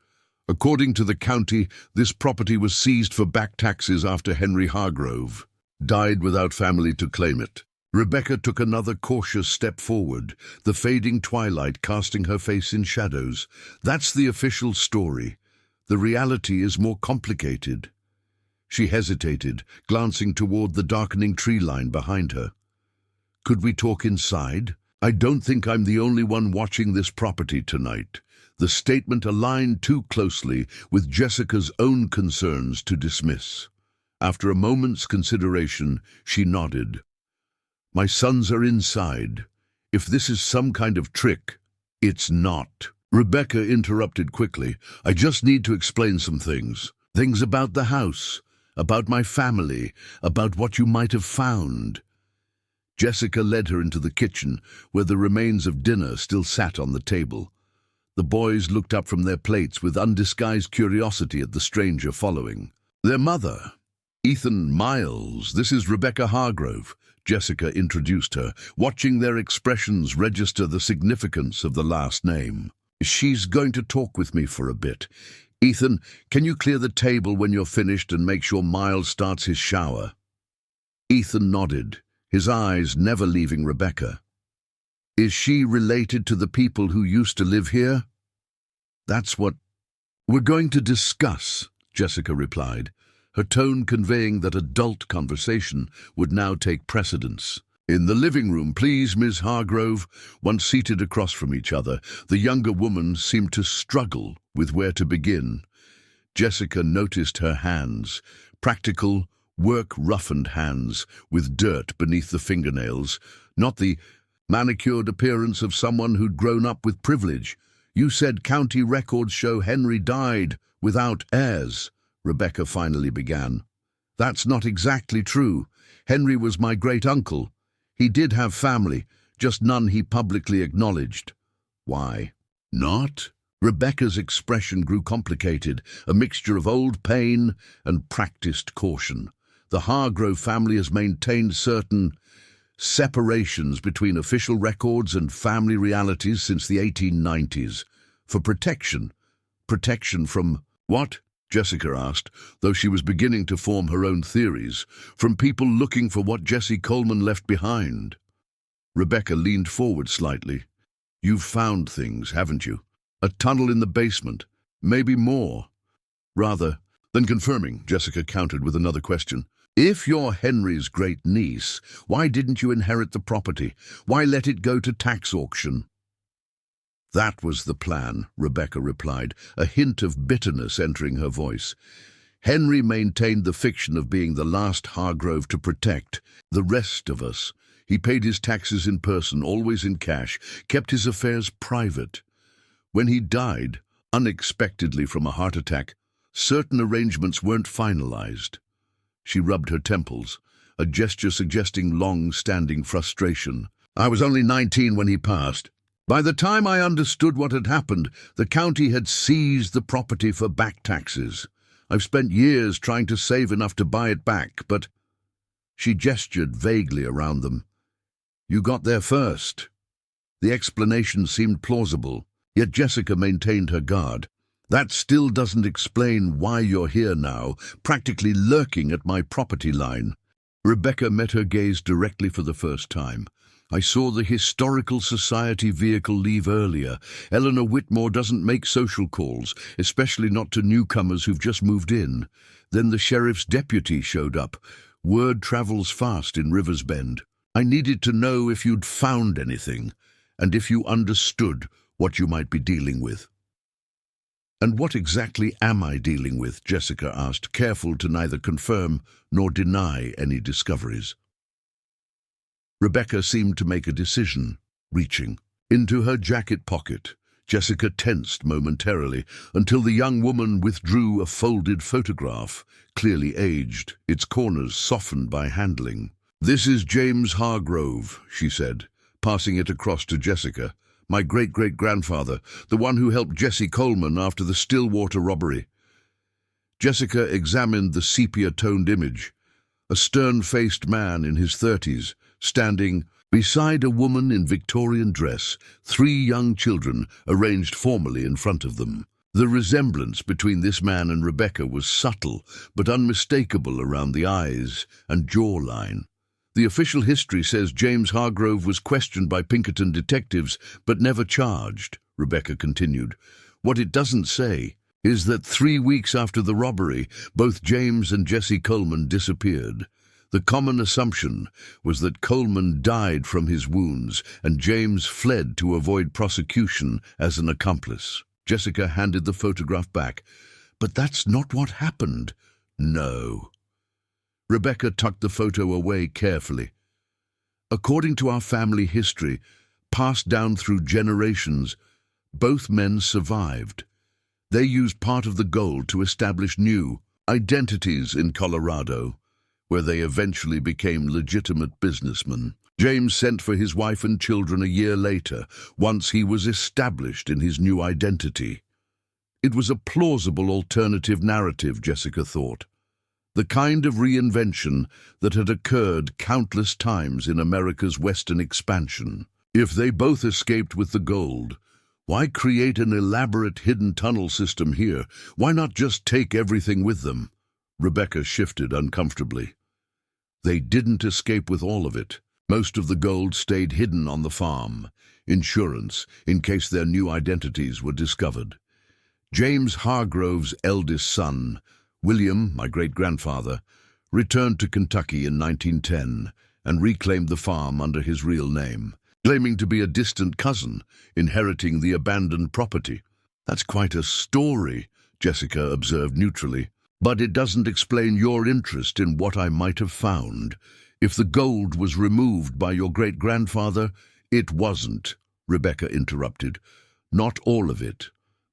"According to the county, this property was seized for back taxes after Henry Hargrove died without family to claim it." Rebecca took another cautious step forward, the fading twilight casting her face in shadows. "That's the official story. The reality is more complicated." She hesitated, glancing toward the darkening tree line behind her. "Could we talk inside? I don't think I'm the only one watching this property tonight." The statement aligned too closely with Jessica's own concerns to dismiss. After a moment's consideration, she nodded. "My sons are inside. If this is some kind of trick, it's not." Rebecca interrupted quickly. "I just need to explain some things. Things about the house, about my family, about what you might have found." Jessica led her into the kitchen, where the remains of dinner still sat on the table. The boys looked up from their plates with undisguised curiosity at the stranger following. "Their mother, Ethan Miles, this is Rebecca Hargrove," Jessica introduced her, watching their expressions register the significance of the last name. "She's going to talk with me for a bit. Ethan, can you clear the table when you're finished and make sure Miles starts his shower?" Ethan nodded, his eyes never leaving Rebecca. "Is she related to the people who used to live here?" "That's what we're going to discuss," Jessica replied, her tone conveying that adult conversation would now take precedence. "In the living room, please, Miss Hargrove." Once seated across from each other, the younger woman seemed to struggle with where to begin. Jessica noticed her hands, practical, work-roughened hands with dirt beneath the fingernails, not the manicured appearance of someone who'd grown up with privilege. "You said county records show Henry died without heirs," Rebecca finally began. "That's not exactly true. Henry was my great-uncle. He did have family, just none he publicly acknowledged." "Why not?" Rebecca's expression grew complicated, a mixture of old pain and practiced caution. "The Hargrove family has maintained certain separations between official records and family realities since the 1890s. For protection. Protection from what?" Jessica asked, though she was beginning to form her own theories. "From people looking for what Jesse Coleman left behind." Rebecca leaned forward slightly. "You've found things, haven't you? A tunnel in the basement. Maybe more." "Rather than confirming," Jessica countered with another question. "If you're Henry's great-niece, why didn't you inherit the property? Why let it go to tax auction?" "That was the plan," Rebecca replied, a hint of bitterness entering her voice. "Henry maintained the fiction of being the last Hargrove to protect the rest of us. He paid his taxes in person, always in cash, kept his affairs private. When he died, unexpectedly from a heart attack, Certain arrangements weren't finalized. She rubbed her temples, a gesture suggesting long-standing frustration. I was only 19 when he passed. By the time I understood what had happened, the county had seized the property for back taxes. I've spent years trying to save enough to buy it back, but... She gestured vaguely around them. You got there first. The explanation seemed plausible, yet Jessica maintained her guard. That still doesn't explain why you're here now, practically lurking at my property line. Rebecca met her gaze directly for the first time. I saw the Historical Society vehicle leave earlier. Eleanor Whitmore doesn't make social calls, especially not to newcomers who've just moved in. Then the sheriff's deputy showed up. Word travels fast in Riversbend. I needed to know if you'd found anything, and if you understood what you might be dealing with. And what exactly am I dealing with? Jessica asked, careful to neither confirm nor deny any discoveries. Rebecca seemed to make a decision, reaching into her jacket pocket. Jessica tensed momentarily until the young woman withdrew a folded photograph, clearly aged, its corners softened by handling. This is James Hargrove, she said, passing it across to Jessica. My great-great-grandfather, the one who helped Jesse Coleman after the Stillwater robbery. Jessica examined the sepia-toned image, a stern-faced man in his 30s, standing beside a woman in Victorian dress, 3 young children arranged formally in front of them. The resemblance between this man and Rebecca was subtle but unmistakable around the eyes and jawline. The official history says James Hargrove was questioned by Pinkerton detectives but never charged, Rebecca continued. What it doesn't say is that 3 weeks after the robbery, both James and Jesse Coleman disappeared. The common assumption was that Coleman died from his wounds and James fled to avoid prosecution as an accomplice. Jessica handed the photograph back. But that's not what happened. No. Rebecca tucked the photo away carefully. According to our family history, passed down through generations, both men survived. They used part of the gold to establish new identities in Colorado, where they eventually became legitimate businessmen. James sent for his wife and children a year later, once he was established in his new identity. It was a plausible alternative narrative, Jessica thought. The kind of reinvention that had occurred countless times in America's western expansion. If they both escaped with the gold, why create an elaborate hidden tunnel system here? Why not just take everything with them? Rebecca shifted uncomfortably. They didn't escape with all of it. Most of the gold stayed hidden on the farm. Insurance, in case their new identities were discovered. James Hargrove's eldest son, William, my great-grandfather, returned to Kentucky in 1910 and reclaimed the farm under his real name, claiming to be a distant cousin, inheriting the abandoned property. That's quite a story, Jessica observed neutrally. But it doesn't explain your interest in what I might have found. If the gold was removed by your great-grandfather, it wasn't, Rebecca interrupted. Not all of it.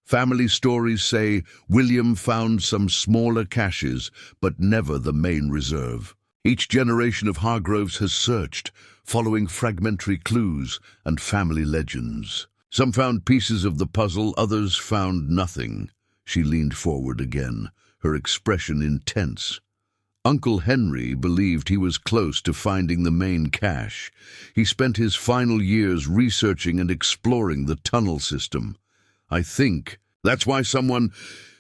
Family stories say William found some smaller caches, but never the main reserve. Each generation of Hargroves has searched, following fragmentary clues and family legends. Some found pieces of the puzzle, others found nothing. She leaned forward again, her expression intense. Uncle Henry believed he was close to finding the main cache. He spent his final years researching and exploring the tunnel system. I think that's why someone...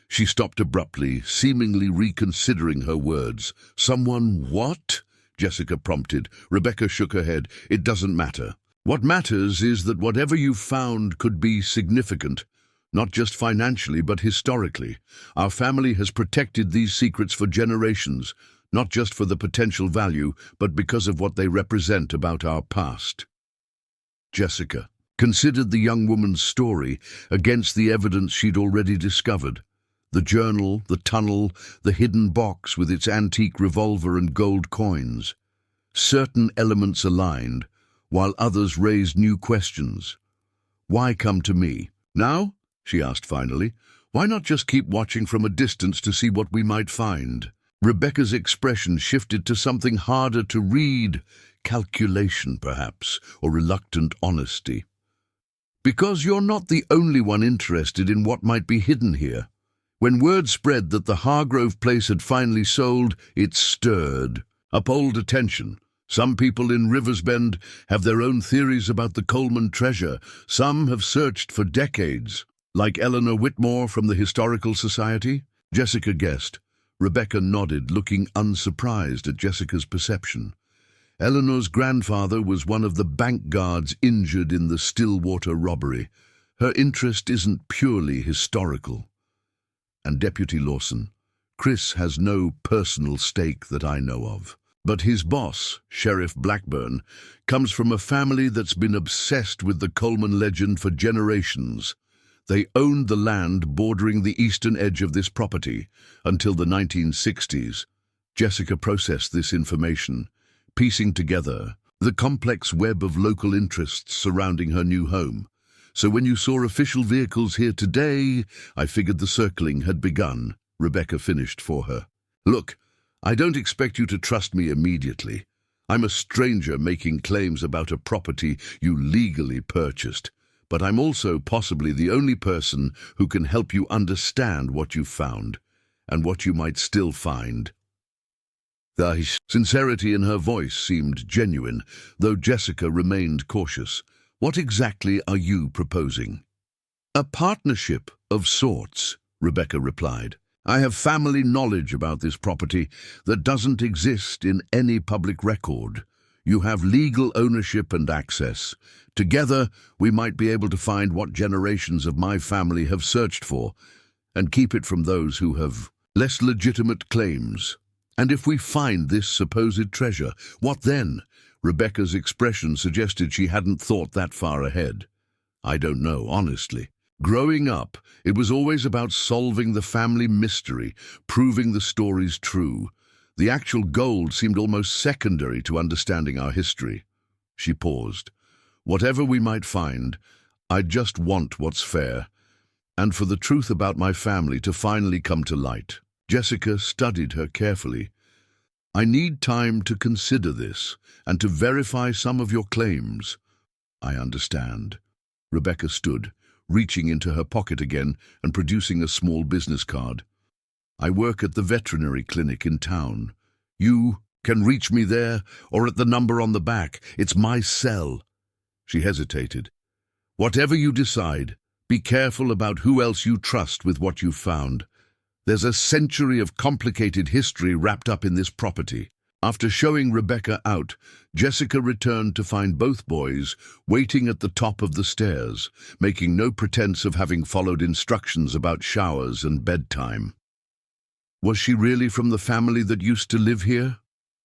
She stopped abruptly, seemingly reconsidering her words. Someone what? Jessica prompted. Rebecca shook her head. It doesn't matter. What matters is that whatever you found could be significant. Not just financially, but historically. Our family has protected these secrets for generations, not just for the potential value, but because of what they represent about our past. Jessica considered the young woman's story against the evidence she'd already discovered. The journal, the tunnel, the hidden box with its antique revolver and gold coins. Certain elements aligned, while others raised new questions. Why come to me? Now? She asked finally. Why not just keep watching from a distance to see what we might find? Rebecca's expression shifted to something harder to read, calculation perhaps, or reluctant honesty. Because you're not the only one interested in what might be hidden here. When word spread that the Hargrove place had finally sold, it stirred up old attention. Some people in Riversbend have their own theories about the Coleman treasure. Some have searched for decades. Like Eleanor Whitmore from the Historical Society? Jessica guessed. Rebecca nodded, looking unsurprised at Jessica's perception. Eleanor's grandfather was one of the bank guards injured in the Stillwater robbery. Her interest isn't purely historical. And Deputy Lawson, Chris has no personal stake that I know of. But his boss, Sheriff Blackburn, comes from a family that's been obsessed with the Coleman legend for generations. They owned the land bordering the eastern edge of this property until the 1960s. Jessica processed this information, piecing together the complex web of local interests surrounding her new home. So when you saw official vehicles here today, I figured the circling had begun. Rebecca finished for her. Look, I don't expect you to trust me immediately. I'm a stranger making claims about a property you legally purchased. But I'm also possibly the only person who can help you understand what you've found, and what you might still find. The sincerity in her voice seemed genuine, though Jessica remained cautious. What exactly are you proposing? A partnership of sorts, Rebecca replied. I have family knowledge about this property that doesn't exist in any public record. You have legal ownership and access. Together, we might be able to find what generations of my family have searched for, and keep it from those who have less legitimate claims. And if we find this supposed treasure, what then? Rebecca's expression suggested she hadn't thought that far ahead. I don't know, honestly. Growing up, it was always about solving the family mystery, proving the stories true. The actual gold seemed almost secondary to understanding our history. She paused. Whatever we might find, I just want what's fair, and for the truth about my family to finally come to light. Jessica studied her carefully. I need time to consider this, and to verify some of your claims. I understand. Rebecca stood, reaching into her pocket again and producing a small business card. I work at the veterinary clinic in town. You can reach me there or at the number on the back. It's my cell. She hesitated. Whatever you decide, be careful about who else you trust with what you've found. There's a century of complicated history wrapped up in this property. After showing Rebecca out, Jessica returned to find both boys waiting at the top of the stairs, making no pretense of having followed instructions about showers and bedtime. Was she really from the family that used to live here?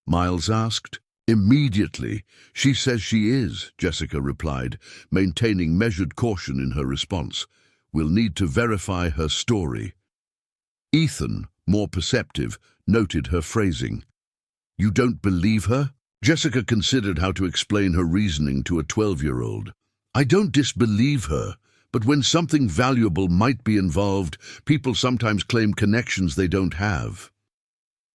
Miles asked. Immediately. She says she is, Jessica replied, maintaining measured caution in her response. We'll need to verify her story. Ethan, more perceptive, noted her phrasing. You don't believe her? Jessica considered how to explain her reasoning to a 12-year-old. I don't disbelieve her, but when something valuable might be involved, people sometimes claim connections they don't have.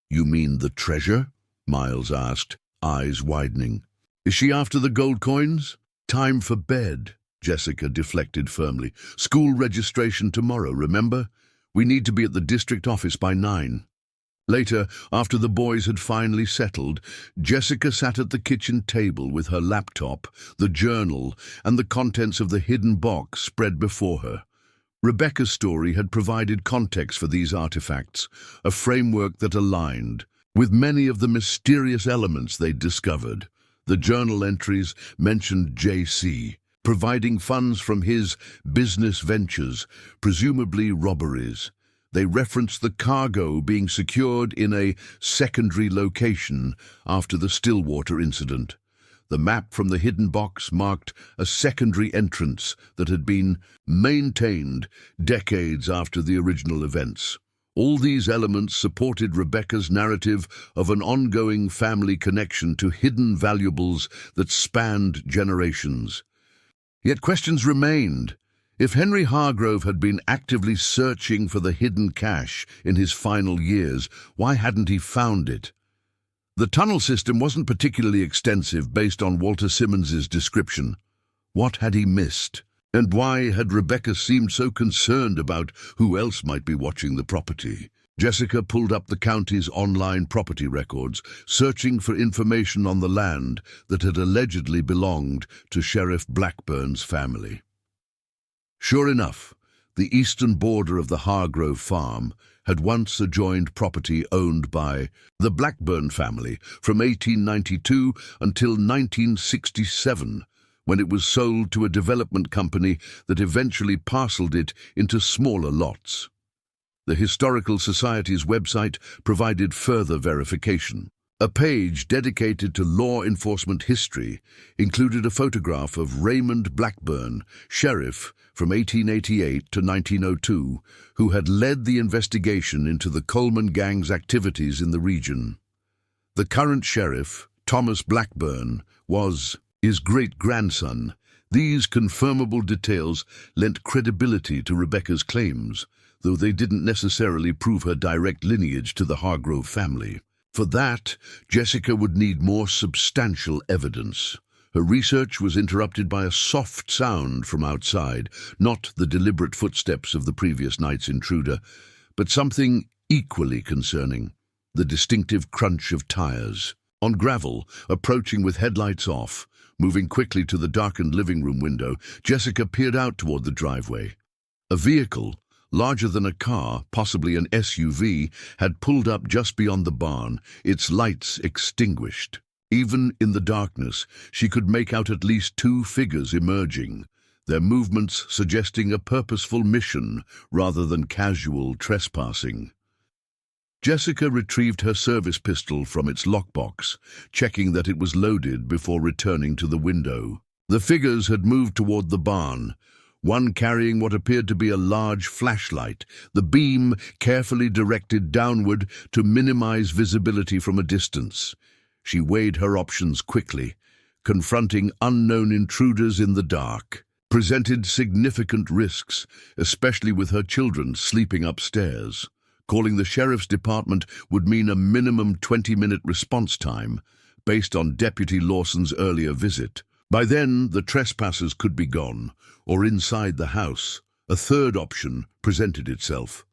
You mean the treasure? Miles asked, eyes widening. Is she after the gold coins? Time for bed, Jessica deflected firmly. School registration tomorrow, remember? We need to be at the district office by 9. Later, after the boys had finally settled, Jessica sat at the kitchen table with her laptop, the journal, and the contents of the hidden box spread before her. Rebecca's story had provided context for these artifacts, a framework that aligned with many of the mysterious elements they'd discovered. The journal entries mentioned J.C., providing funds from his business ventures, presumably robberies. They referenced the cargo being secured in a secondary location after the Stillwater incident. The map from the hidden box marked a secondary entrance that had been maintained decades after the original events. All these elements supported Rebecca's narrative of an ongoing family connection to hidden valuables that spanned generations. Yet questions remained. If Henry Hargrove had been actively searching for the hidden cache in his final years, why hadn't he found it? The tunnel system wasn't particularly extensive based on Walter Simmons's description. What had he missed? And why had Rebecca seemed so concerned about who else might be watching the property? Jessica pulled up the county's online property records, searching for information on the land that had allegedly belonged to Sheriff Blackburn's family. Sure enough, the eastern border of the Hargrove farm had once adjoined property owned by the Blackburn family from 1892 until 1967, when it was sold to a development company that eventually parceled it into smaller lots. The Historical Society's website provided further verification. A page dedicated to law enforcement history included a photograph of Raymond Blackburn, sheriff from 1888 to 1902, who had led the investigation into the Coleman gang's activities in the region. The current sheriff, Thomas Blackburn, was his great-grandson. These confirmable details lent credibility to Rebecca's claims, though they didn't necessarily prove her direct lineage to the Hargrove family. For that, Jessica would need more substantial evidence. Her research was interrupted by a soft sound from outside, not the deliberate footsteps of the previous night's intruder, but something equally concerning: the distinctive crunch of tires. On gravel, approaching with headlights off, moving quickly to the darkened living room window, Jessica peered out toward the driveway. A vehicle, larger than a car, possibly an SUV, had pulled up just beyond the barn, its lights extinguished. Even in the darkness, she could make out at least two figures emerging, their movements suggesting a purposeful mission rather than casual trespassing. Jessica retrieved her service pistol from its lockbox, checking that it was loaded before returning to the window. The figures had moved toward the barn, one carrying what appeared to be a large flashlight, the beam carefully directed downward to minimize visibility from a distance. She weighed her options quickly. Confronting unknown intruders in the dark presented significant risks, especially with her children sleeping upstairs. Calling the sheriff's department would mean a minimum 20-minute response time, based on Deputy Lawson's earlier visit. By then, the trespassers could be gone, or inside the house. A third option presented itself.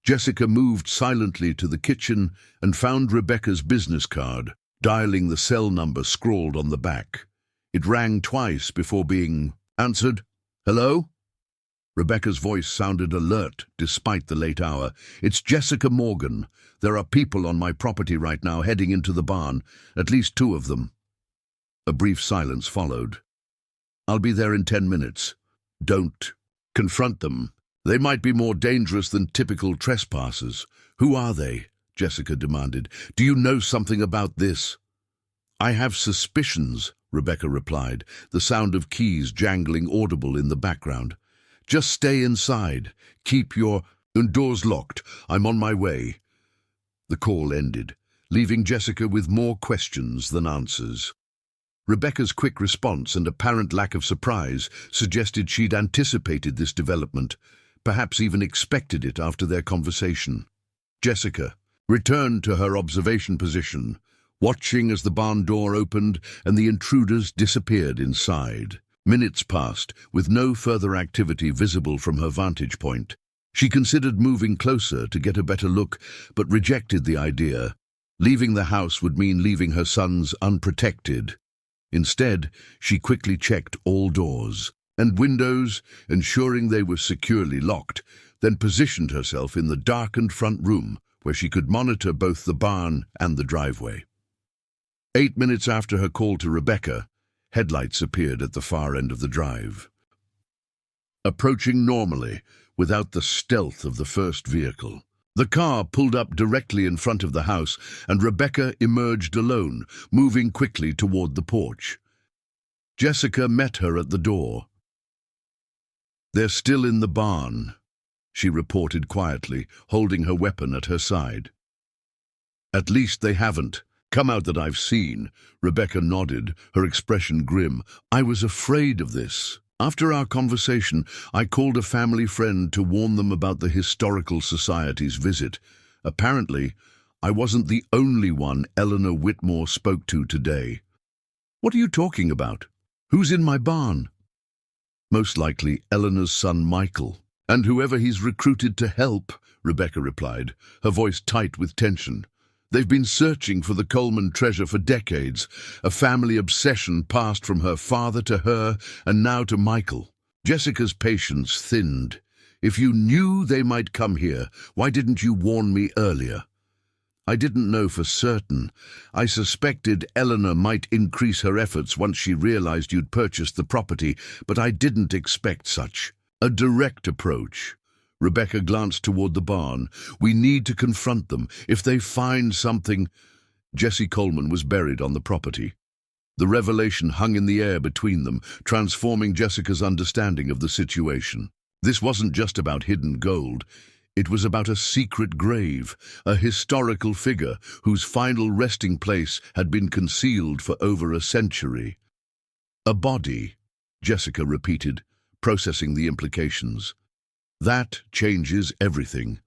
Jessica moved silently to the kitchen and found Rebecca's business card, dialing the cell number scrawled on the back. It rang twice before being answered. "Hello?" Rebecca's voice sounded alert despite the late hour. "It's Jessica Morgan. There are people on my property right now heading into the barn, at least 2 of them." A brief silence followed. "I'll be there in 10 minutes. Don't confront them. They might be more dangerous than typical trespassers." "Who are they?" Jessica demanded. "Do you know something about this?" "I have suspicions," Rebecca replied, the sound of keys jangling audible in the background. "Just stay inside. Keep your doors locked. I'm on my way." The call ended, leaving Jessica with more questions than answers. Rebecca's quick response and apparent lack of surprise suggested she'd anticipated this development, perhaps even expected it after their conversation. Jessica returned to her observation position, watching as the barn door opened and the intruders disappeared inside. Minutes passed, with no further activity visible from her vantage point. She considered moving closer to get a better look, but rejected the idea. Leaving the house would mean leaving her sons unprotected. Instead, she quickly checked all doors and windows, ensuring they were securely locked, then positioned herself in the darkened front room, where she could monitor both the barn and the driveway. 8 minutes after her call to Rebecca, headlights appeared at the far end of the drive. Approaching normally, without the stealth of the first vehicle. The car pulled up directly in front of the house, and Rebecca emerged alone, moving quickly toward the porch. Jessica met her at the door. "They're still in the barn," she reported quietly, holding her weapon at her side. "At least they haven't come out that I've seen." Rebecca nodded, her expression grim. "I was afraid of this. After our conversation, I called a family friend to warn them about the Historical Society's visit. Apparently, I wasn't the only one Eleanor Whitmore spoke to today. What are you talking about? Who's in my barn? Most likely Eleanor's son Michael, and whoever he's recruited to help, Rebecca replied, her voice tight with tension. They've been searching for the Coleman treasure for decades, a family obsession passed from her father to her and now to Michael. Jessica's patience thinned. If you knew they might come here, why didn't you warn me earlier? I didn't know for certain. I suspected Eleanor might increase her efforts once she realized you'd purchased the property, but I didn't expect such. A direct approach. Rebecca glanced toward the barn. We need to confront them. If they find something... Jesse Coleman was buried on the property. The revelation hung in the air between them, transforming Jessica's understanding of the situation. This wasn't just about hidden gold. It was about a secret grave, a historical figure whose final resting place had been concealed for over a century. A body, Jessica repeated, processing the implications. That changes everything.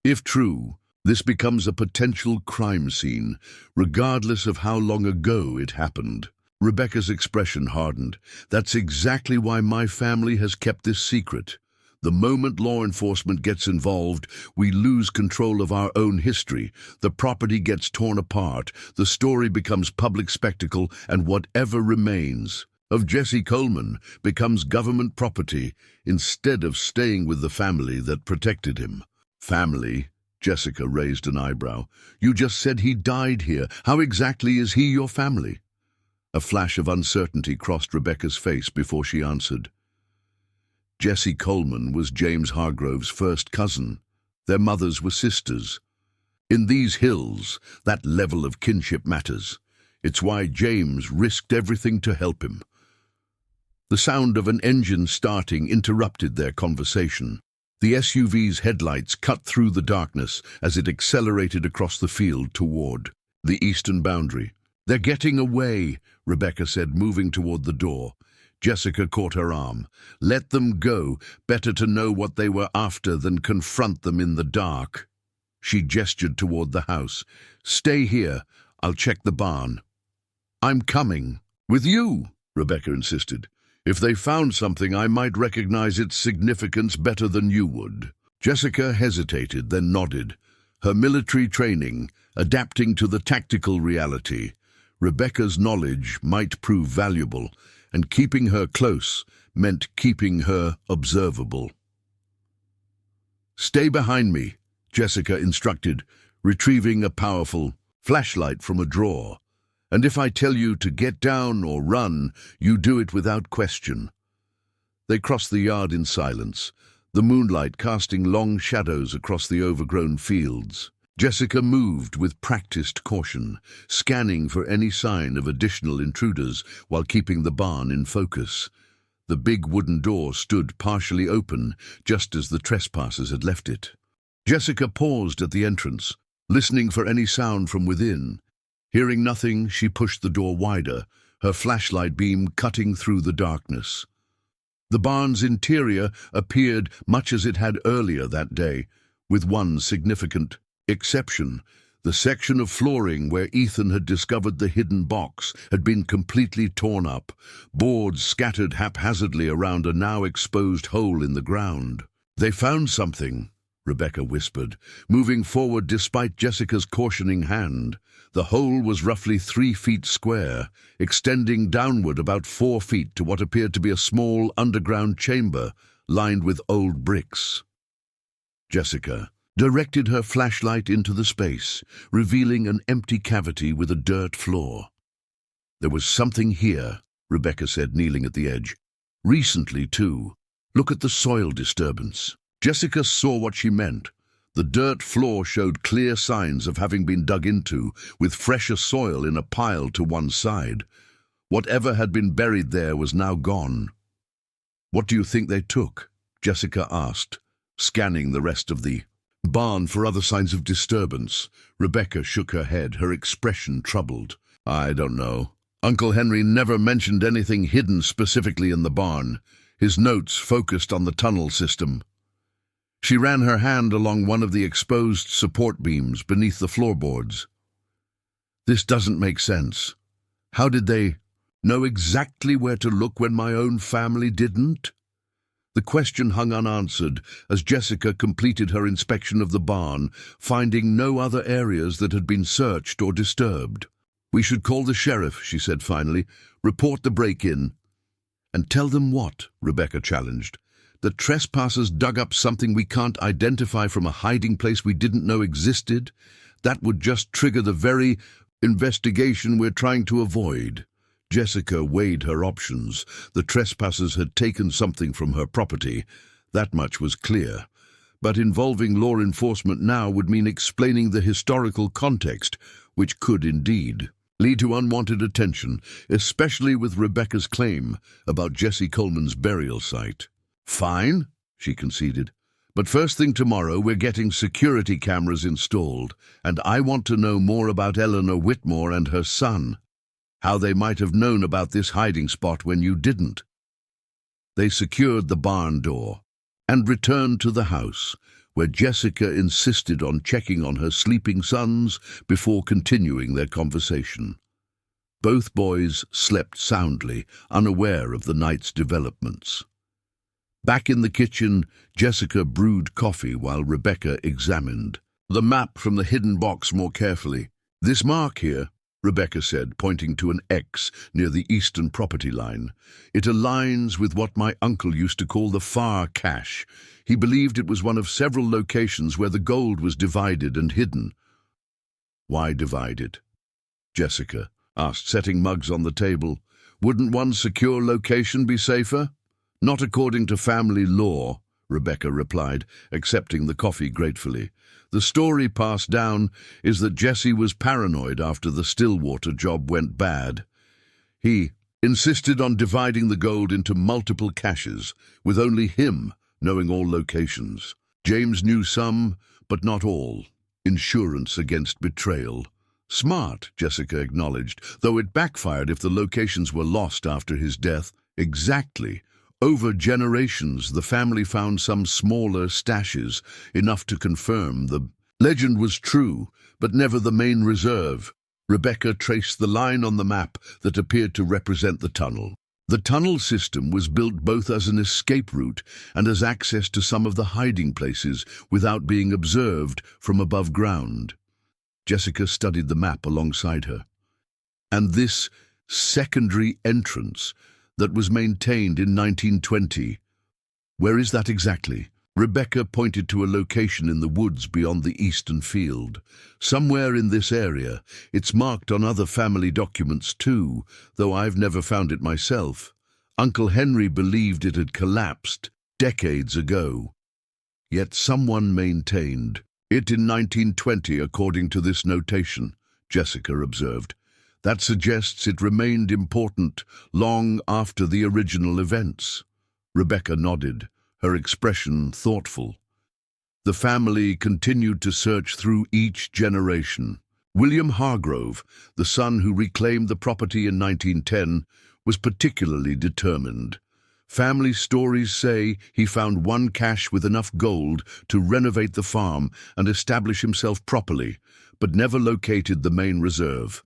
If true, this becomes a potential crime scene, regardless of how long ago it happened. Rebecca's expression hardened. That's exactly why my family has kept this secret. The moment law enforcement gets involved, we lose control of our own history. The property gets torn apart, the story becomes public spectacle, and whatever remains of Jesse Coleman becomes government property instead of staying with the family that protected him. Family? Jessica raised an eyebrow. You just said he died here. How exactly is he your family? A flash of uncertainty crossed Rebecca's face before she answered. Jesse Coleman was James Hargrove's first cousin. Their mothers were sisters. In these hills, that level of kinship matters. It's why James risked everything to help him. The sound of an engine starting interrupted their conversation. The SUV's headlights cut through the darkness as it accelerated across the field toward the eastern boundary. They're getting away, Rebecca said, moving toward the door. Jessica caught her arm. Let them go. Better to know what they were after than confront them in the dark. She gestured toward the house. Stay here. I'll check the barn. I'm coming. With you, Rebecca insisted. If they found something, I might recognize its significance better than you would. Jessica hesitated, then nodded. Her military training, adapting to the tactical reality. Rebecca's knowledge might prove valuable, and keeping her close meant keeping her observable. Stay behind me, Jessica instructed, retrieving a powerful flashlight from a drawer. And if I tell you to get down or run, you do it without question. They crossed the yard in silence, the moonlight casting long shadows across the overgrown fields. Jessica moved with practiced caution, scanning for any sign of additional intruders while keeping the barn in focus. The big wooden door stood partially open, just as the trespassers had left it. Jessica paused at the entrance, listening for any sound from within. Hearing nothing, she pushed the door wider, her flashlight beam cutting through the darkness. The barn's interior appeared much as it had earlier that day, with one significant exception. The section of flooring where Ethan had discovered the hidden box had been completely torn up, boards scattered haphazardly around a now exposed hole in the ground. They found something, Rebecca whispered, moving forward despite Jessica's cautioning hand. The hole was roughly 3 feet square, extending downward about 4 feet to what appeared to be a small underground chamber lined with old bricks. Jessica directed her flashlight into the space, revealing an empty cavity with a dirt floor. There was something here, Rebecca said, kneeling at the edge. Recently, too. Look at the soil disturbance. Jessica saw what she meant. The dirt floor showed clear signs of having been dug into, with fresher soil in a pile to one side. Whatever had been buried there was now gone. What do you think they took? Jessica asked, scanning the rest of the barn for other signs of disturbance. Rebecca shook her head, her expression troubled. I don't know. Uncle Henry never mentioned anything hidden specifically in the barn. his notes focused on the tunnel system. She ran her hand along one of the exposed support beams beneath the floorboards. This doesn't make sense. How did they know exactly where to look when my own family didn't? The question hung unanswered as Jessica completed her inspection of the barn, finding no other areas that had been searched or disturbed. "We should call the sheriff," she said finally. "Report the break-in." "And tell them what?" Rebecca challenged. "That trespassers dug up something we can't identify from a hiding place we didn't know existed? That would just trigger the very investigation we're trying to avoid." Jessica weighed her options. The trespassers had taken something from her property. That much was clear. But involving law enforcement now would mean explaining the historical context, which could indeed lead to unwanted attention, especially with Rebecca's claim about Jesse Coleman's burial site. "Fine," she conceded. "But first thing tomorrow, we're getting security cameras installed, and I want to know more about Eleanor Whitmore and her son. How they might have known about this hiding spot when you didn't." They secured the barn door and returned to the house, where Jessica insisted on checking on her sleeping sons before continuing their conversation. Both boys slept soundly, unaware of the night's developments. Back in the kitchen, Jessica brewed coffee while Rebecca examined the map from the hidden box more carefully. "This mark here," Rebecca said, pointing to an X near the eastern property line. "It aligns with what my uncle used to call the far cache. He believed it was one of several locations where the gold was divided and hidden." "Why divided?" Jessica asked, setting mugs on the table. "Wouldn't one secure location be safer?" "Not according to family law," Rebecca replied, accepting the coffee gratefully. "The story passed down is that Jesse was paranoid after the Stillwater job went bad. He insisted on dividing the gold into multiple caches, with only him knowing all locations. James knew some, but not all. Insurance against betrayal." "Smart," Jessica acknowledged, "though it backfired if the locations were lost after his death." "Exactly. Over generations, the family found some smaller stashes, enough to confirm the legend was true, but never the main reserve." Rebecca traced the line on the map that appeared to represent the tunnel. The tunnel system was built both as an escape route and as access to some of the hiding places without being observed from above ground. Jessica studied the map alongside her. "And this secondary entrance that was maintained in 1920. Where is that exactly?" Rebecca pointed to a location in the woods beyond the eastern field. "Somewhere in this area. It's marked on other family documents too, though I've never found it myself. Uncle Henry believed it had collapsed decades ago. Yet someone maintained it in 1920 according to this notation," Jessica observed. "That suggests it remained important long after the original events." Rebecca nodded, her expression thoughtful. "The family continued to search through each generation. William Hargrove, the son who reclaimed the property in 1910, was particularly determined. Family stories say he found one cache with enough gold to renovate the farm and establish himself properly, but never located the main reserve."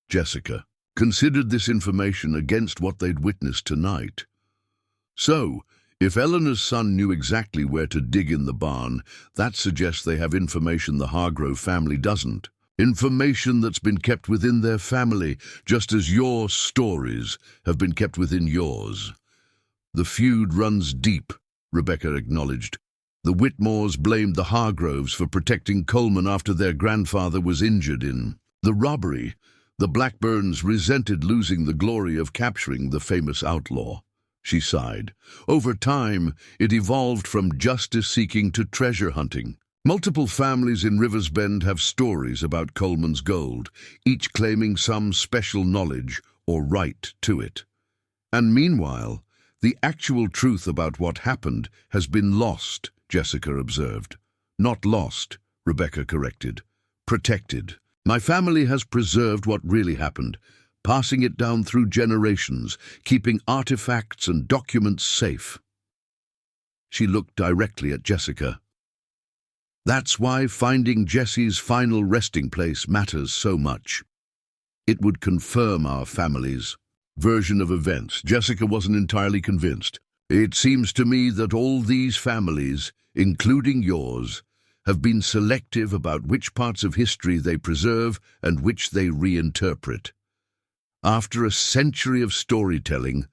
Jessica considered this information against what they'd witnessed tonight. "So, if Eleanor's son knew exactly where to dig in the barn, that suggests they have information the Hargrove family doesn't. Information that's been kept within their family, just as your stories have been kept within yours." "The feud runs deep," Rebecca acknowledged. "The Whitmores blamed the Hargroves for protecting Coleman after their grandfather was injured in the robbery. The Blackburns resented losing the glory of capturing the famous outlaw." She sighed. "Over time, it evolved from justice-seeking to treasure hunting. Multiple families in Riversbend have stories about Coleman's gold, each claiming some special knowledge or right to it. And meanwhile, the actual truth about what happened has been lost," Jessica observed. "Not lost," Rebecca corrected. "Protected. My family has preserved what really happened, passing it down through generations, keeping artifacts and documents safe. She looked directly at Jessica. That's why finding Jesse's final resting place matters so much. It would confirm our family's version of events. Jessica wasn't entirely convinced. It seems to me that all these families, including yours, have been selective about which parts of history they preserve and which they reinterpret. After a century of storytelling,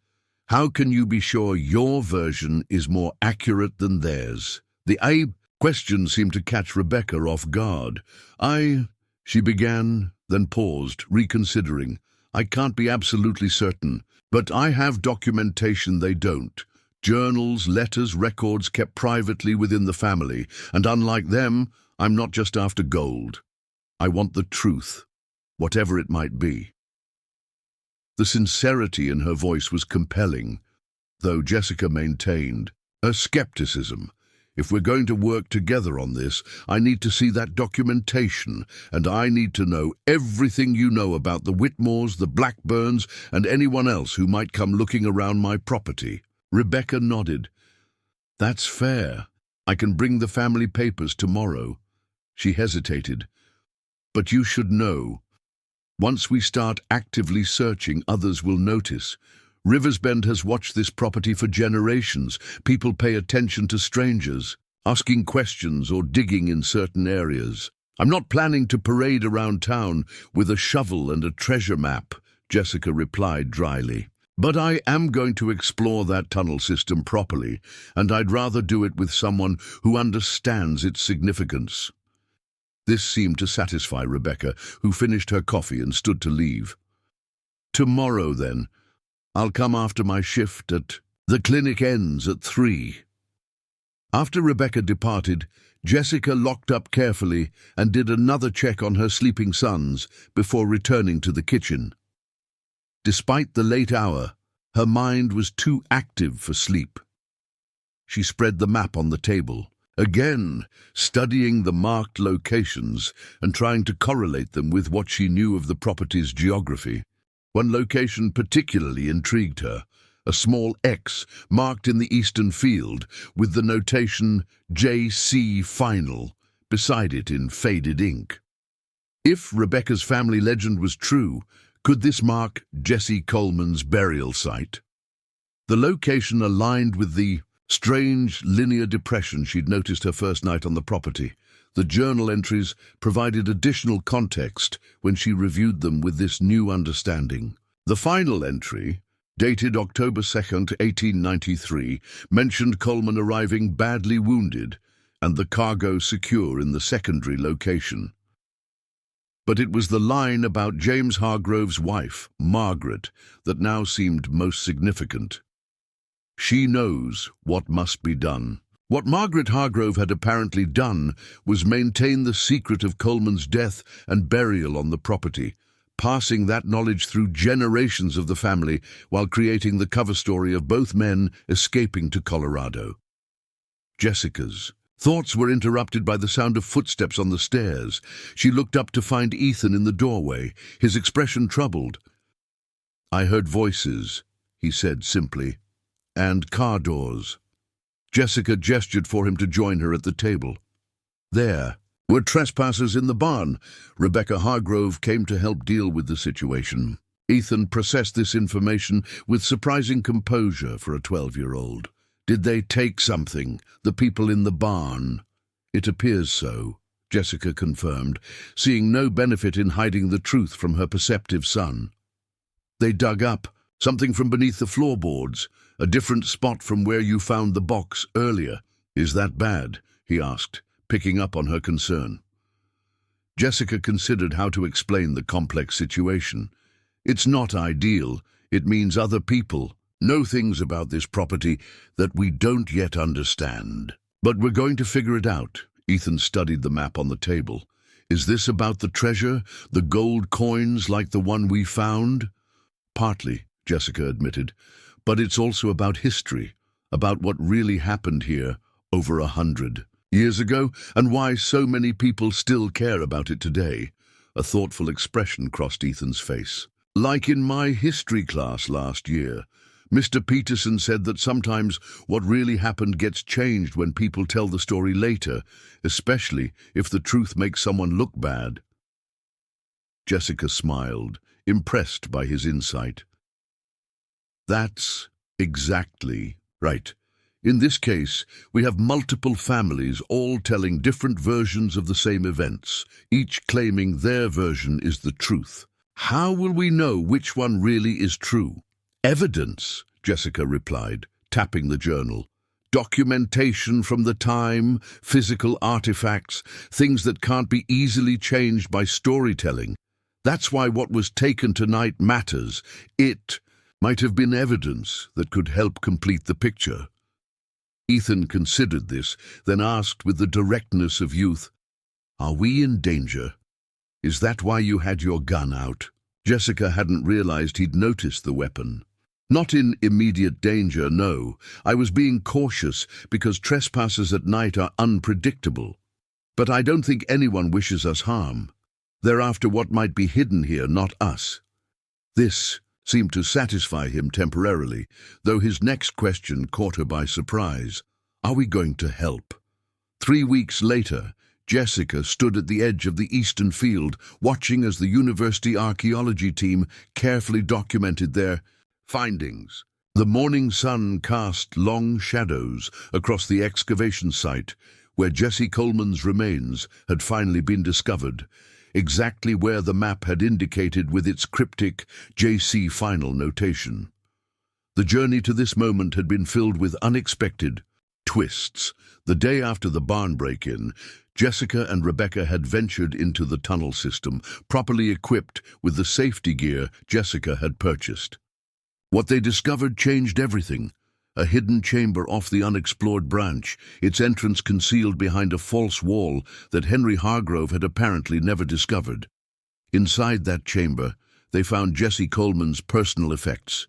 how can you be sure your version is more accurate than theirs? The question seemed to catch Rebecca off guard. She began, then paused, reconsidering. I can't be absolutely certain, but I have documentation they don't. Journals, letters, records kept privately within the family, and unlike them, I'm not just after gold. I want the truth, whatever it might be. The sincerity in her voice was compelling, though Jessica maintained her skepticism. If we're going to work together on this, I need to see that documentation, and I need to know everything you know about the Whitmores, the Blackburns, and anyone else who might come looking around my property. Rebecca nodded. That's fair. I can bring the family papers tomorrow. She hesitated. But you should know. Once we start actively searching, others will notice. Riversbend has watched this property for generations. People pay attention to strangers, asking questions or digging in certain areas. I'm not planning to parade around town with a shovel and a treasure map, Jessica replied dryly. But I am going to explore that tunnel system properly, and I'd rather do it with someone who understands its significance. This seemed to satisfy Rebecca, who finished her coffee and stood to leave. Tomorrow, then. I'll come after my shift the clinic ends at 3. After Rebecca departed, Jessica locked up carefully and did another check on her sleeping sons before returning to the kitchen. Despite the late hour, her mind was too active for sleep. She spread the map on the table, again studying the marked locations and trying to correlate them with what she knew of the property's geography. One location particularly intrigued her, a small X marked in the eastern field with the notation JC Final beside it in faded ink. If Rebecca's family legend was true, could this mark Jesse Coleman's burial site? The location aligned with the strange linear depression she'd noticed her first night on the property. The journal entries provided additional context when she reviewed them with this new understanding. The final entry, dated October 2nd, 1893, mentioned Coleman arriving badly wounded and the cargo secure in the secondary location. But it was the line about James Hargrove's wife, Margaret, that now seemed most significant. She knows what must be done. What Margaret Hargrove had apparently done was maintain the secret of Coleman's death and burial on the property, passing that knowledge through generations of the family while creating the cover story of both men escaping to Colorado. Jessica's thoughts were interrupted by the sound of footsteps on the stairs. She looked up to find Ethan in the doorway, his expression troubled. "I heard voices," he said simply, "and car doors." Jessica gestured for him to join her at the table. There were trespassers in the barn. Rebecca Hargrove came to help deal with the situation. Ethan processed this information with surprising composure for a 12-year-old. "Did they take something, the people in the barn?" "It appears so," Jessica confirmed, seeing no benefit in hiding the truth from her perceptive son. "They dug up something from beneath the floorboards, a different spot from where you found the box earlier." "Is that bad?" he asked, picking up on her concern. Jessica considered how to explain the complex situation. "It's not ideal. It means other people know things about this property that we don't yet understand. But we're going to figure it out." Ethan studied the map on the table. "Is this about the treasure, the gold coins like the one we found?" "Partly," Jessica admitted, "but it's also about history, about what really happened here over 100 years ago, and why so many people still care about it today." A thoughtful expression crossed Ethan's face. Like in my history class last year, Mr. Peterson said that sometimes what really happened gets changed when people tell the story later, especially if the truth makes someone look bad. Jessica smiled, impressed by his insight. That's exactly right. In this case, we have multiple families all telling different versions of the same events, each claiming their version is the truth. How will we know which one really is true? Evidence, Jessica replied, tapping the journal. Documentation from the time, physical artifacts, things that can't be easily changed by storytelling. That's why what was taken tonight matters. It might have been evidence that could help complete the picture. Ethan considered this, then asked with the directness of youth, "Are we in danger? Is that why you had your gun out?" Jessica hadn't realized he'd noticed the weapon. "Not in immediate danger, no. I was being cautious because trespassers at night are unpredictable. But I don't think anyone wishes us harm. They're after what might be hidden here, not us." This seemed to satisfy him temporarily, though his next question caught her by surprise. "Are we going to help?" 3 weeks later, Jessica stood at the edge of the eastern field, watching as the university archaeology team carefully documented their findings. The morning sun cast long shadows across the excavation site, where Jesse Coleman's remains had finally been discovered, exactly where the map had indicated with its cryptic JC final notation. The journey to this moment had been filled with unexpected twists. The day after the barn break-in, Jessica and Rebecca had ventured into the tunnel system, properly equipped with the safety gear Jessica had purchased. What they discovered changed everything. A hidden chamber off the unexplored branch, its entrance concealed behind a false wall that Henry Hargrove had apparently never discovered. Inside that chamber, they found Jesse Coleman's personal effects.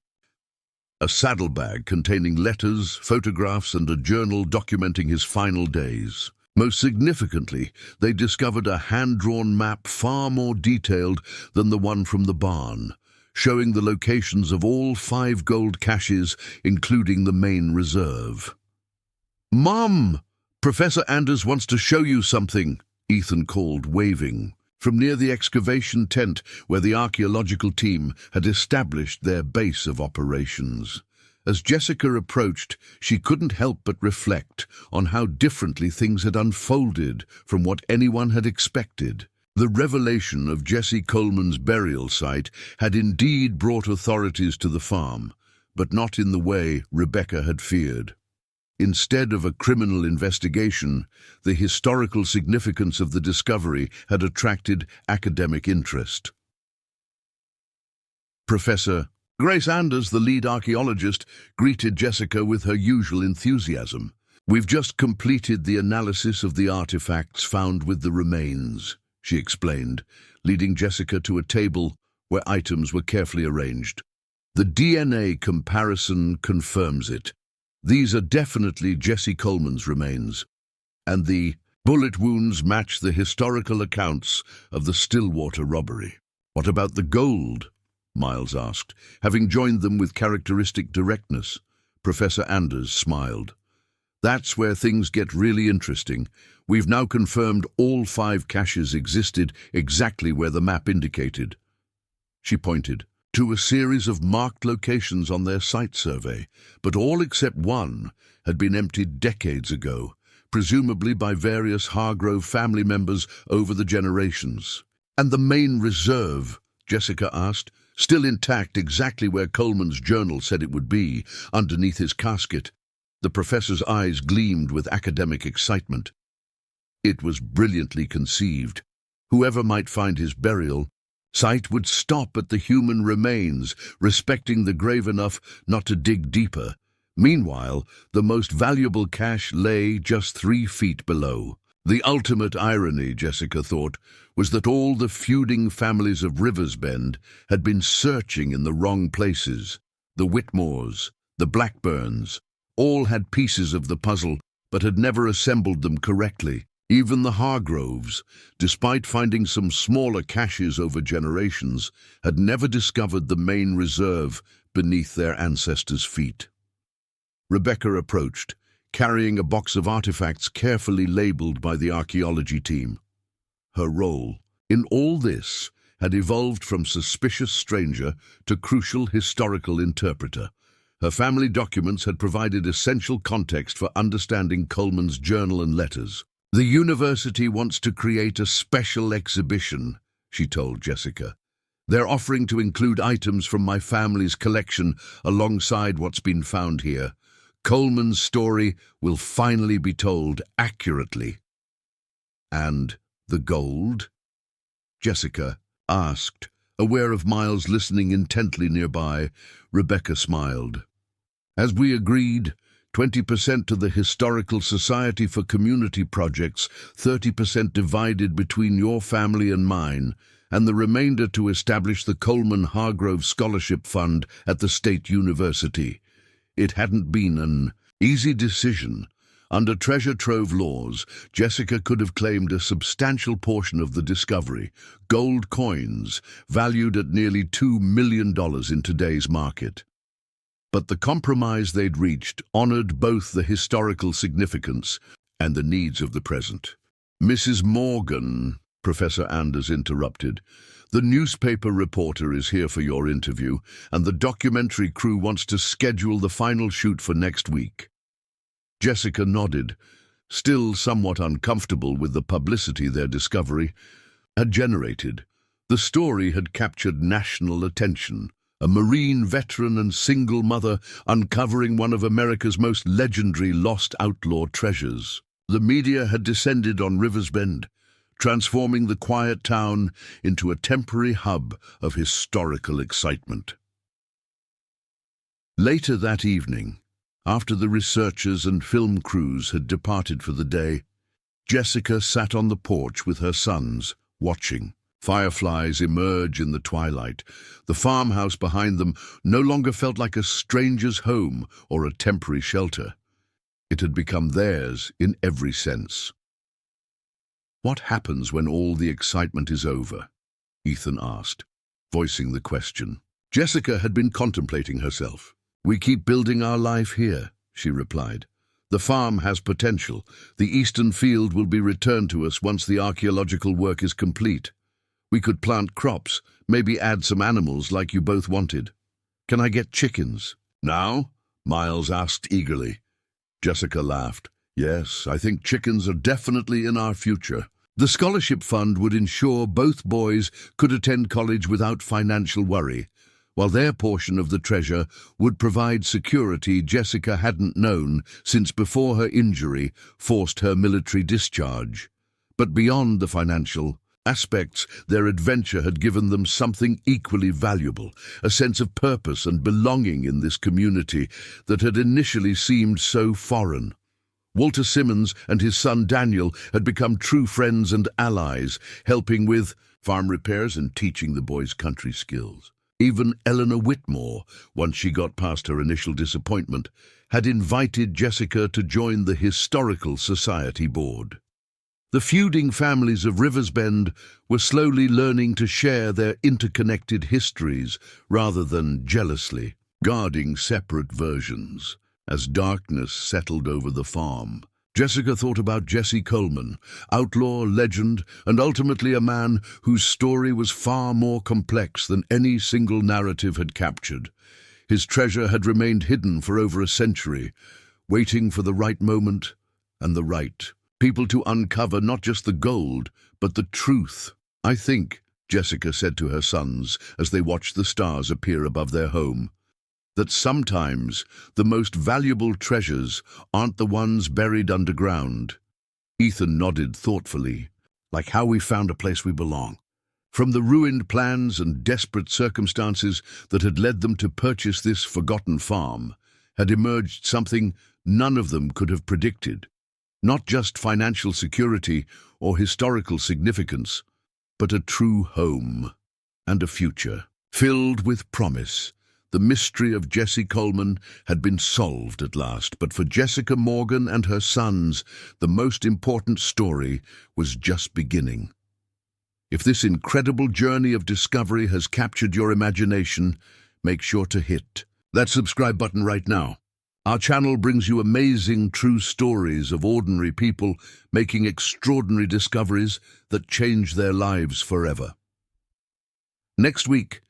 A saddlebag containing letters, photographs, and a journal documenting his final days. Most significantly, they discovered a hand-drawn map far more detailed than the one from the barn, showing the locations of all 5 gold caches, including the main reserve. "Mom! Professor Anders wants to show you something," Ethan called, waving, from near the excavation tent where the archaeological team had established their base of operations. As Jessica approached, she couldn't help but reflect on how differently things had unfolded from what anyone had expected. The revelation of Jesse Coleman's burial site had indeed brought authorities to the farm, but not in the way Rebecca had feared. Instead of a criminal investigation, the historical significance of the discovery had attracted academic interest. Professor Grace Anders, the lead archaeologist, greeted Jessica with her usual enthusiasm. "We've just completed the analysis of the artifacts found with the remains," she explained, leading Jessica to a table where items were carefully arranged. "The DNA comparison confirms it. These are definitely Jesse Coleman's remains, and the bullet wounds match the historical accounts of the Stillwater robbery." "What about the gold?" Miles asked, having joined them with characteristic directness. Professor Anders smiled. "That's where things get really interesting. We've now confirmed all 5 caches existed exactly where the map indicated." She pointed to a series of marked locations on their site survey, but all except one had been emptied decades ago, presumably by various Hargrove family members over the generations. "And the main reserve?" Jessica asked. "Still intact, exactly where Coleman's journal said it would be, underneath his casket." The professor's eyes gleamed with academic excitement. "It was brilliantly conceived. Whoever might find his burial site would stop at the human remains, respecting the grave enough not to dig deeper. Meanwhile, the most valuable cache lay just 3 feet below. The ultimate irony, Jessica thought, was that all the feuding families of Riversbend had been searching in the wrong places. The Whitmores, the Blackburns, all had pieces of the puzzle, but had never assembled them correctly. Even the Hargroves, despite finding some smaller caches over generations, had never discovered the main reserve beneath their ancestors' feet. Rebecca approached, carrying a box of artifacts carefully labeled by the archaeology team. Her role in all this had evolved from suspicious stranger to crucial historical interpreter. Her family documents had provided essential context for understanding Coleman's journal and letters. "The university wants to create a special exhibition," she told Jessica. "They're offering to include items from my family's collection alongside what's been found here. Coleman's story will finally be told accurately." "And the gold?" Jessica asked, aware of Miles listening intently nearby. Rebecca smiled. "As we agreed, 20% to the Historical Society for Community Projects, 30% divided between your family and mine, and the remainder to establish the Coleman Hargrove Scholarship Fund at the State University. It hadn't been an easy decision. Under treasure trove laws, Jessica could have claimed a substantial portion of the discovery, gold coins valued at nearly $2 million in today's market. But the compromise they'd reached honored both the historical significance and the needs of the present. "Mrs. Morgan," Professor Anders interrupted, "the newspaper reporter is here for your interview, and the documentary crew wants to schedule the final shoot for next week." Jessica nodded, still somewhat uncomfortable with the publicity their discovery had generated. The story had captured national attention. A Marine veteran and single mother uncovering one of America's most legendary lost outlaw treasures. The media had descended on Riversbend, transforming the quiet town into a temporary hub of historical excitement. Later that evening, after the researchers and film crews had departed for the day, Jessica sat on the porch with her sons, watching. Fireflies emerge in the twilight. The farmhouse behind them no longer felt like a stranger's home or a temporary shelter. It had become theirs in every sense. "What happens when all the excitement is over?" Ethan asked, voicing the question. Jessica had been contemplating herself. "We keep building our life here," she replied. "The farm has potential. The eastern field will be returned to us once the archaeological work is complete. We could plant crops, maybe add some animals like you both wanted. Can I get chickens?" "Now?" Miles asked eagerly. Jessica laughed. "Yes, I think chickens are definitely in our future." The scholarship fund would ensure both boys could attend college without financial worry, while their portion of the treasure would provide security Jessica hadn't known since before her injury forced her military discharge. But beyond the financial aspects, their adventure had given them something equally valuable, a sense of purpose and belonging in this community that had initially seemed so foreign. Walter Simmons and his son Daniel had become true friends and allies, helping with farm repairs and teaching the boys country skills. Even Eleanor Whitmore, once she got past her initial disappointment, had invited Jessica to join the Historical Society board. The feuding families of Riversbend were slowly learning to share their interconnected histories rather than jealously guarding separate versions. As darkness settled over the farm, Jessica thought about Jesse Coleman, outlaw, legend, and ultimately a man whose story was far more complex than any single narrative had captured. His treasure had remained hidden for over a century, waiting for the right moment and the right people to uncover not just the gold, but the truth. "I think," Jessica said to her sons as they watched the stars appear above their home, "that sometimes the most valuable treasures aren't the ones buried underground." Ethan nodded thoughtfully, "Like how we found a place we belong." From the ruined plans and desperate circumstances that had led them to purchase this forgotten farm had emerged something none of them could have predicted. Not just financial security or historical significance, but a true home and a future filled with promise. The mystery of Jesse Coleman had been solved at last, but for Jessica Morgan and her sons, the most important story was just beginning. If this incredible journey of discovery has captured your imagination, make sure to hit that subscribe button right now. Our channel brings you amazing true stories of ordinary people making extraordinary discoveries that change their lives forever. Next week,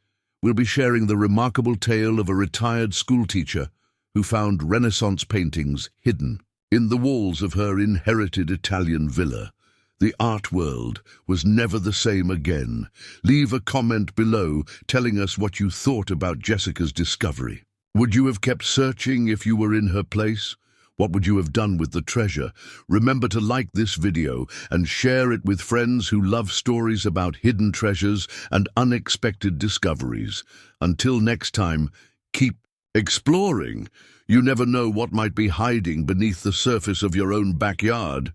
we'll be sharing the remarkable tale of a retired schoolteacher who found Renaissance paintings hidden in the walls of her inherited Italian villa. The art world was never the same again. Leave a comment below telling us what you thought about Jessica's discovery. Would you have kept searching if you were in her place? What would you have done with the treasure? Remember to like this video and share it with friends who love stories about hidden treasures and unexpected discoveries. Until next time, keep exploring. You never know what might be hiding beneath the surface of your own backyard.